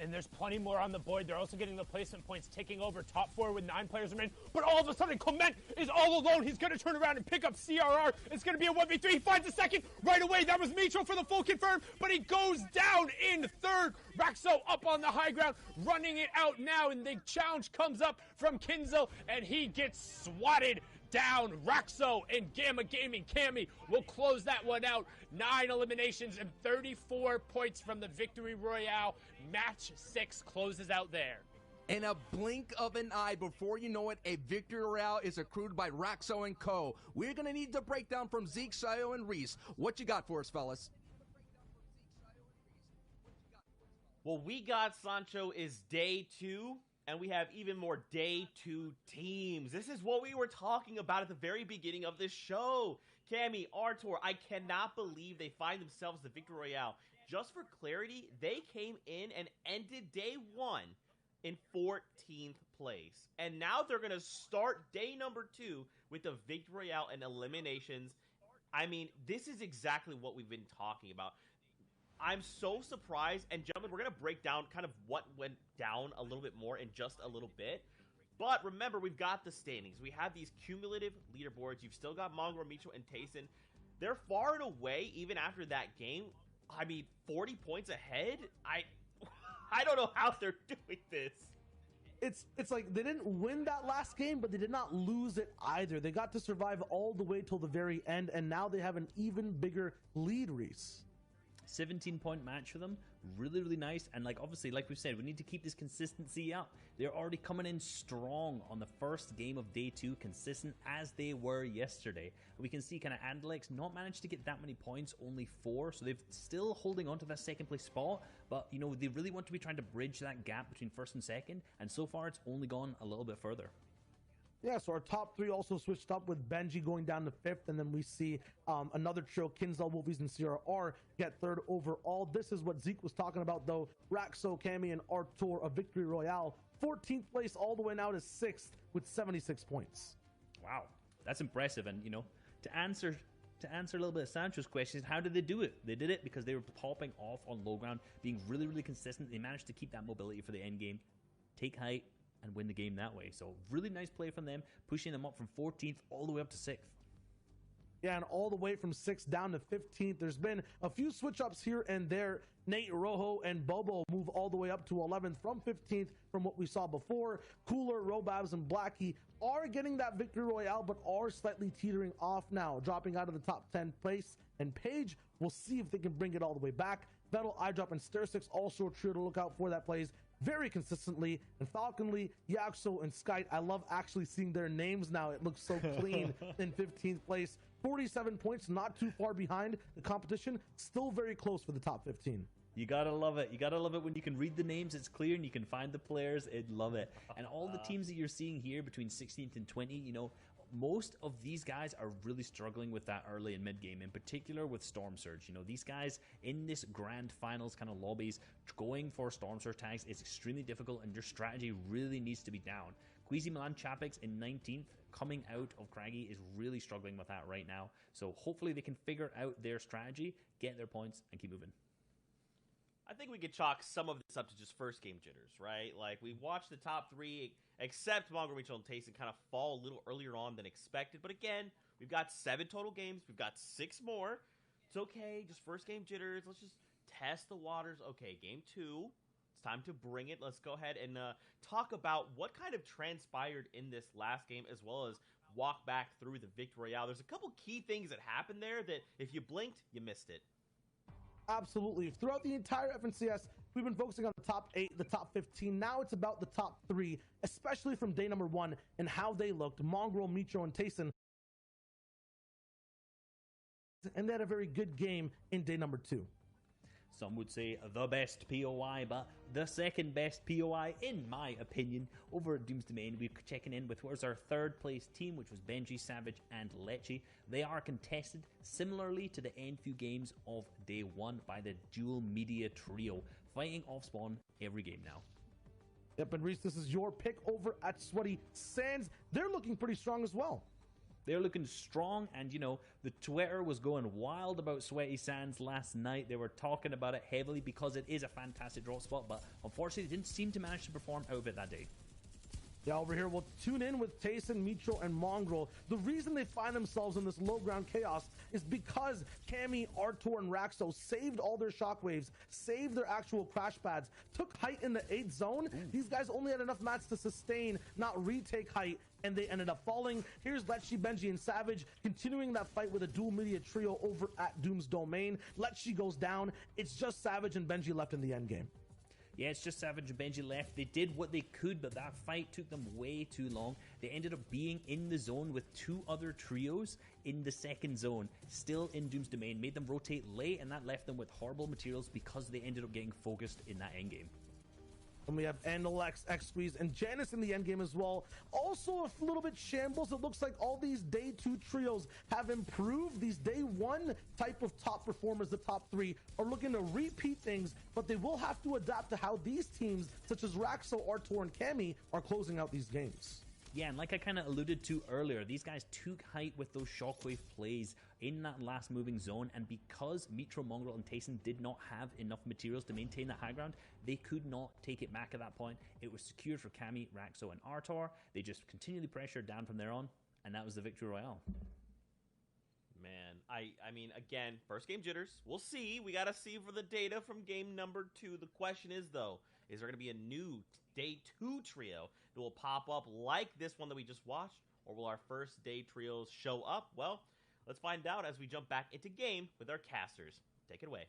And there's plenty more on the board. They're also getting the placement points ticking over. Top 4 with 9 players remaining. But all of a sudden, Clement is all alone. He's going to turn around and pick up CRR. It's going to be a 1v3. He finds a second right away. That was Mitro for the full confirm, but he goes down in third. Raxo up on the high ground, running it out now, and the challenge comes up from Kinzo, and he gets swatted down. Raxo and Gamma Gaming Cammy will close that one out. 9 eliminations and 34 points from the Victory Royale. Match 6 closes out there. In a blink of an eye, before you know it, a victory royale is accrued by Raxo and Co. We're going to need the breakdown from Zeke, Shayo, and Reese. What you got for us, fellas? What we got, Sancho, is day 2. And we have even more day 2 teams. This is what we were talking about at the very beginning of this show. Cammy, Artur, I cannot believe they find themselves the Victory Royale. Just for clarity, they came in and ended day 1 in 14th place. And now they're going to start day number 2 with the Victory Royale and eliminations. I mean, this is exactly what we've been talking about. I'm so surprised, and gentlemen, we're going to break down kind of what went down a little bit more in just a little bit. But remember, we've got the standings. We have these cumulative leaderboards. You've still got Mongrel, Mitro, and Tayson. They're far and away, even after that game, I mean, 40 points ahead? I don't know how they're doing this. It's like they didn't win that last game, but they did not lose it either. They got to survive all the way till the very end, and now they have an even bigger lead, Reese. 17-point match for them. Really, really nice. And obviously, like we said, we need to keep this consistency up. They're already coming in strong on the first game of day 2, consistent as they were yesterday. We can see kind of Andalex not managed to get that many points, only 4. So they're still holding on to that second place spot. But, they really want to be trying to bridge that gap between first and second. And so far, it's only gone a little bit further. Yeah, so our top 3 also switched up with Benji going down to 5th, and then we see another trio, Kinzel, Wolfies, and CRR get 3rd overall. This is what Zeke was talking about, though. Raxo, Cammy, and Artur, a Victory Royale. 14th place all the way now to 6th with 76 points. Wow, that's impressive. And, to answer a little bit of Sancho's question, how did they do it? They did it because they were popping off on low ground, being really, really consistent. They managed to keep that mobility for the end game, take height, and win the game that way. So really nice play from them, pushing them up from 14th all the way up to 6th. Yeah, and all the way from 6th down to 15th. There's been a few switch-ups here and there. Nate, Rojo, and Bobo move all the way up to 11th from 15th from what we saw before. Cooler, Robabs, and Blackie are getting that Victory Royale, but are slightly teetering off now, dropping out of the top 10 place. And Paige, we'll see if they can bring it all the way back. Vettel, iDrop, and Stair6 also a trio to look out for that plays very consistently. And Falconly, Yaxo, and Skype, I love actually seeing their names now. It looks so clean in 15th place. 47 points, not too far behind the competition. Still very close for the top 15. You gotta love it. You gotta love it when you can read the names, it's clear, and you can find the players. I'd love it. And all the teams that you're seeing here between 16th and 20, you know, most of these guys are really struggling with that early and mid game, in particular with Storm Surge. You know, these guys in this grand finals kind of lobbies, going for Storm Surge tags is extremely difficult, and your strategy really needs to be down. Queasy Milan Chapix in 19th, coming out of Craggy, is really struggling with that right now. So hopefully they can figure out their strategy, get their points, and keep moving. I think we could chalk some of this up to just first game jitters, right? Like, we watched the top three, except Mongrel, Mitchell, and Tayson, kind of fall a little earlier on than expected. But again, we've got 7 total games. We've got 6 more. It's okay, just first game jitters. Let's just test the waters. Okay, game 2. It's time to bring it. Let's go ahead and talk about what kind of transpired in this last game, as well as walk back through the Victory Royale. There's a couple key things that happened there that if you blinked, you missed it. Absolutely. Throughout the entire FNCS, we've been focusing on the top 8, the top 15. Now it's about the top 3, especially from day number 1 and how they looked. Mongrel, Mitro, and Tayson. And they had a very good game in day number 2. Some would say the best POI, but the second best POI, in my opinion, over at Doom's Domain. We're checking in with what was our third place team, which was Benji, Savage, and Lecce. They are contested similarly to the end few games of day 1 by the dual media trio, fighting off spawn every game now. Yep, and Reese, this is your pick over at Sweaty Sands. They're looking pretty strong as well. They're looking strong, and you know, the Twitter was going wild about Sweaty Sands last night. They were talking about it heavily because it is a fantastic drop spot, but unfortunately they didn't seem to manage to perform out of it that day. Yeah, over here we'll tune in with Tayson, Mitro, and Mongrel. The reason they find themselves in this low ground chaos is because Cammy, Artur, and Raxo saved all their shockwaves, saved their actual crash pads, took height in the 8th zone. These guys only had enough mats to sustain, not retake height, and they ended up falling. Here's Lecce, Benji, and Savage continuing that fight with a dual media trio over at Doom's Domain. Lecce goes down. It's just Savage and Benji left in the end game. Yeah, it's just Savage and Benji left. They did what they could, but that fight took them way too long. They ended up being in the zone with 2 other trios in the second zone, still in Doom's Domain, made them rotate late, and that left them with horrible materials because they ended up getting focused in that endgame. And we have Andalex, X-Squeeze, and Janice in the endgame as well. Also a little bit shambles. It looks like all these day 2 trios have improved. These day 1 type of top performers, the top 3, are looking to repeat things, but they will have to adapt to how these teams, such as Raxo, Artur, and Cammy, are closing out these games. Yeah, and like I kind of alluded to earlier, these guys took height with those shockwave plays in that last moving zone, and because Mitro, Mongrel, and Tayson did not have enough materials to maintain that high ground, they could not take it back at that point. It was secured for Cammy, Raxo, and Artur. They just continually pressured down from there on, and that was the Victory Royale. Man, I mean, again, first game jitters. We'll see. We got to see for the data from game number 2. The question is, though, is there going to be a new day 2 trio that will pop up like this one that we just watched, or will our first day trios show up? Well, let's find out as we jump back into game with our casters. Take it away.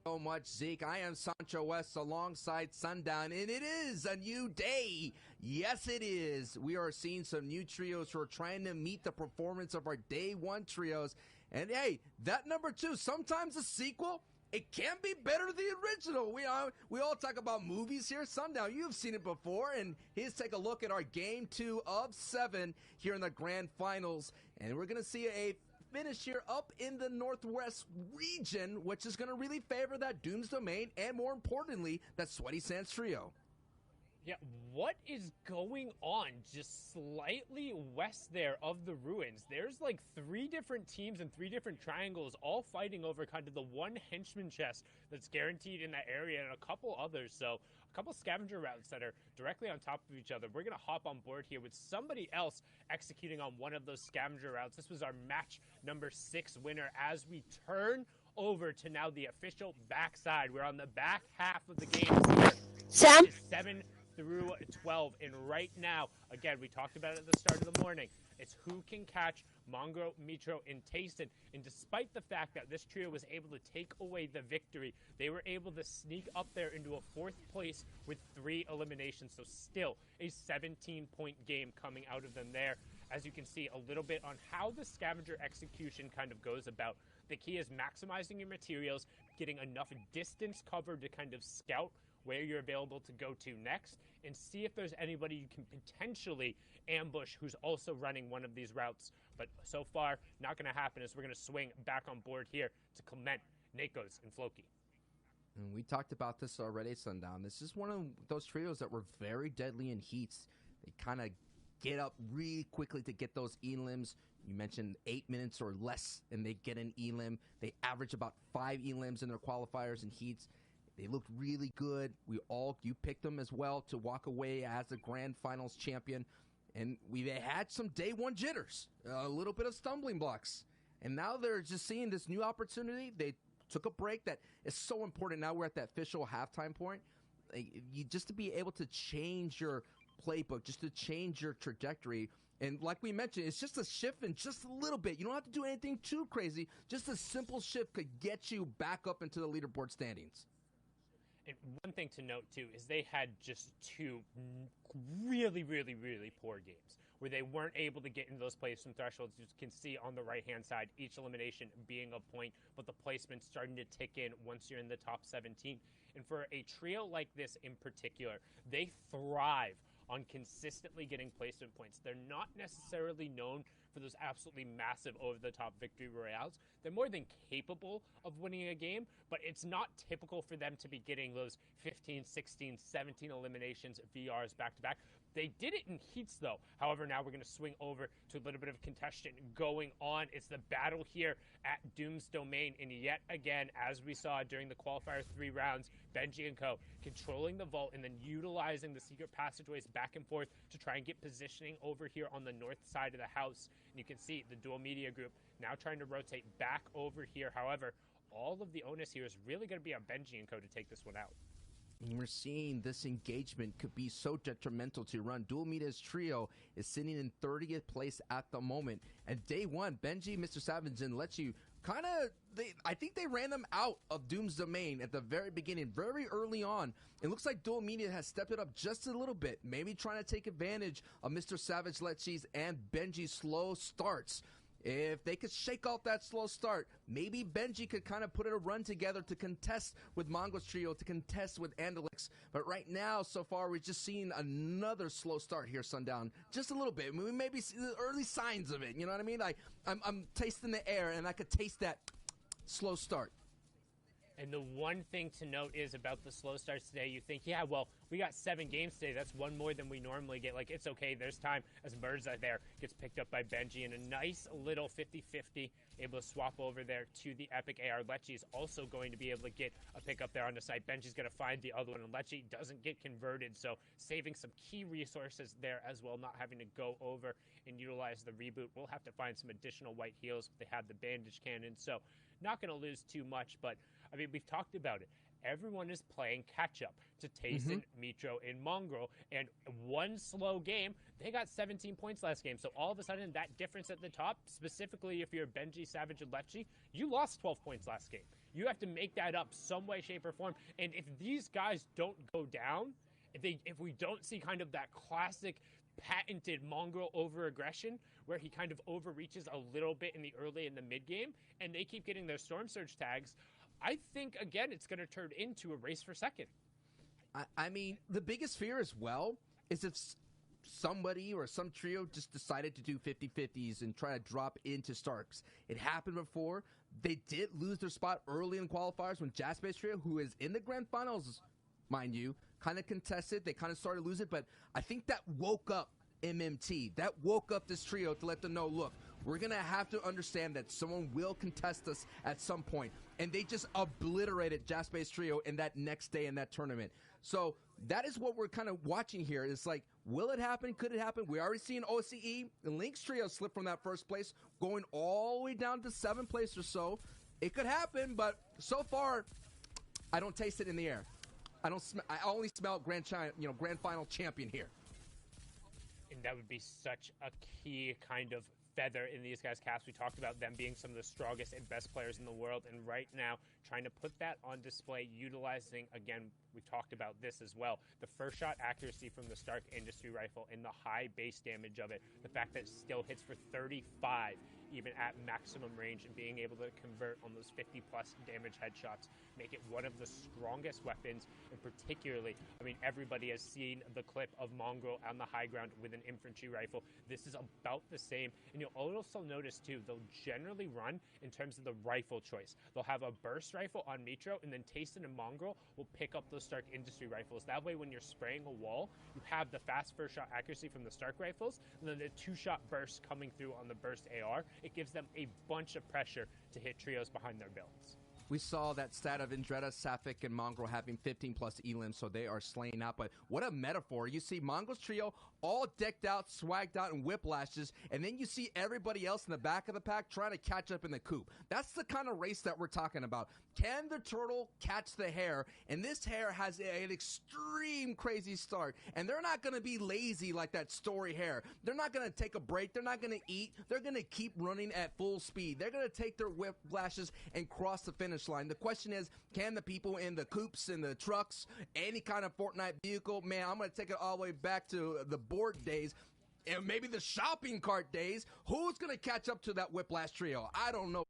So much, Zeke. I am Sancho West alongside Sundown, and it is a new day. Yes, it is. We are seeing some new trios who are trying to meet the performance of our day 1 trios. And hey, that number 2, sometimes a sequel, it can be better than the original. We all talk about movies here. Sundown, you've seen it before, and here's take a look at our game 2 of 7 here in the grand finals. And we're going to see a finish here up in the Northwest region, which is going to really favor that Doom's Domain and, more importantly, that Sweaty Sands trio. Yeah, what is going on just slightly west there of the ruins? There's like 3 different teams and 3 different triangles all fighting over kind of the one henchman chest that's guaranteed in that area and a couple others. So a couple scavenger routes that are directly on top of each other. We're going to hop on board here with somebody else executing on one of those scavenger routes. This was our match number 6 winner as we turn over to now the official backside. We're on the back half of the game here. Sam? 7 through 12, and right now, again, we talked about it at the start of the morning, it's who can catch Mongrel, Mitro, and Tayson. And despite the fact that this trio was able to take away the victory, they were able to sneak up there into a 4th place with 3 eliminations. So still a 17-point game coming out of them there. as you can see a little bit on how the scavenger execution kind of goes about. The key is maximizing your materials, getting enough distance cover to kind of scout where you're available to go to next, and see if there's anybody you can potentially ambush who's also running one of these routes. But so far, not going to happen, as we're going to swing back on board here to Clement, Nakos, and Floki. And we talked about this already, Sundown. This is one of those trios that were very deadly in heats. They kind of get up really quickly to get those elims. You mentioned 8 minutes or less, and they get an elim. They average about 5 elims in their qualifiers and heats. They looked really good. You picked them as well to walk away as the grand finals champion. And we had some day one jitters, a little bit of stumbling blocks. And now they're just seeing this new opportunity. They took a break that is so important. Now we're at that official halftime point. Just to be able to change your playbook, just to change your trajectory. And like we mentioned, it's just a shift in just a little bit. You don't have to do anything too crazy. Just a simple shift could get you back up into the leaderboard standings. And one thing to note, too, is they had just 2 really, really, really poor games where they weren't able to get into those placement thresholds. You can see on the right-hand side, each elimination being a point, but the placement starting to tick in once you're in the top 17. And for a trio like this in particular, they thrive on consistently getting placement points. They're not necessarily known for those absolutely massive over-the-top victory royales. They're more than capable of winning a game, but it's not typical for them to be getting those 15, 16, 17 eliminations VRs back-to-back. They did it in heats, though. However, now we're going to swing over to a little bit of contention going on. It's the battle here at Doom's Domain, and yet again, as we saw during the qualifier 3 rounds, Benji and Co. controlling the vault and then utilizing the secret passageways back and forth to try and get positioning over here on the north side of the house. And you can see the dual media group now trying to rotate back over here. However, all of the onus here is really going to be on Benji and Co. to take this one out. And we're seeing this engagement could be so detrimental to run. Dual Media's trio is sitting in 30th place at the moment. And day one, Benji, Mr. Savage, and lets you I think they ran them out of Doom's Domain at the very beginning, very early on. It looks like Dual Media has stepped it up just a little bit, maybe trying to take advantage of Mr. Savage, Lechy's, and Benji's slow starts. If they could shake off that slow start, maybe Benji could kind of put a run together to contest with Mongo's trio, to contest with Andalix. But right now, so far, we're just seeing another slow start here, Sundown. Just a little bit. I mean, we maybe see the early signs of it. You know what I mean? Like, I'm tasting the air, and I could taste that slow start. And the one thing to note is about the slow starts today, you think, yeah, well, we got 7 games today. That's one more than we normally get. Like, it's okay. There's time as Birdseye there gets picked up by Benji. And a nice little 50-50, able to swap over there to the Epic AR. Lechy is also going to be able to get a pick up there on the site. Benji's going to find the other one, and Lechy doesn't get converted. So saving some key resources there as well, not having to go over and utilize the reboot. We'll have to find some additional white heals if they have the bandage cannon. So not going to lose too much, but I mean, we've talked about it. Everyone is playing catch-up to Tayson, Mitro, and Mongrel. And one slow game, they got 17 points last game. So all of a sudden, that difference at the top, specifically if you're Benji, Savage, and Lechy, you lost 12 points last game. You have to make that up some way, shape, or form. And if these guys don't go down, if we don't see kind of that classic patented Mongrel over-aggression, where he kind of overreaches a little bit in the early and the mid-game, and they keep getting their Storm Surge tags, I think, again, it's going to turn into a race for second. I mean, the biggest fear as well is if somebody or some trio just decided to do 50-50s and try to drop into Starks. It happened before. They did lose their spot early in qualifiers when Jazzbase Trio, who is in the grand finals, mind you, kind of contested. They kind of started to lose it, but I think that woke up MMT. That woke up this trio to let them know, look, we're going to have to understand that someone will contest us at some point. And they just obliterated Jazzbase Trio in that next day in that tournament. So that is what we're kind of watching here. It's like, will it happen? Could it happen? We already seen OCE and Link's trio slip from that first place, going all the way down to 7th place or so. It could happen, but so far, I don't taste it in the air. I only smell grand final champion here. And that would be such a key kind of feather in these guys' caps. We talked about them being some of the strongest and best players in the world, and right now trying to put that on display, utilizing, again, we talked about this as well, the first shot accuracy from the Stark Industry Rifle and the high base damage of it, the fact that it still hits for 35 even at maximum range, and being able to convert on those 50 plus damage headshots make it one of the strongest weapons. And particularly, I mean, everybody has seen the clip of Mongrel on the high ground with an infantry rifle. This is about the same, and you'll also notice too, they'll generally run in terms of the rifle choice. They'll have a burst rifle on Mitro, and then Tayson and Mongrel will pick up those Stark Industry Rifles. That way, when you're spraying a wall, you have the fast first shot accuracy from the Stark rifles, and then the 2-shot burst coming through on the burst AR. It gives them a bunch of pressure to hit trios behind their builds. We saw that stat of Indretta, Safik, and Mongrel having 15 plus elims, so they are slaying out. But what a metaphor. You see Mongrel's trio all decked out, swagged out in whiplashes, and then you see everybody else in the back of the pack trying to catch up in the coop. That's the kind of race that we're talking about. Can the turtle catch the hare? And this hare has an extreme crazy start, and they're not going to be lazy like that story hare. They're not going to take a break. They're not going to eat. They're going to keep running at full speed. They're going to take their whiplashes and cross the finish line. The question is, can the people in the coupes and the trucks, any kind of Fortnite vehicle, man, I'm going to take it all the way back to the board days and maybe the shopping cart days. Who's going to catch up to that whiplash trio? I don't know.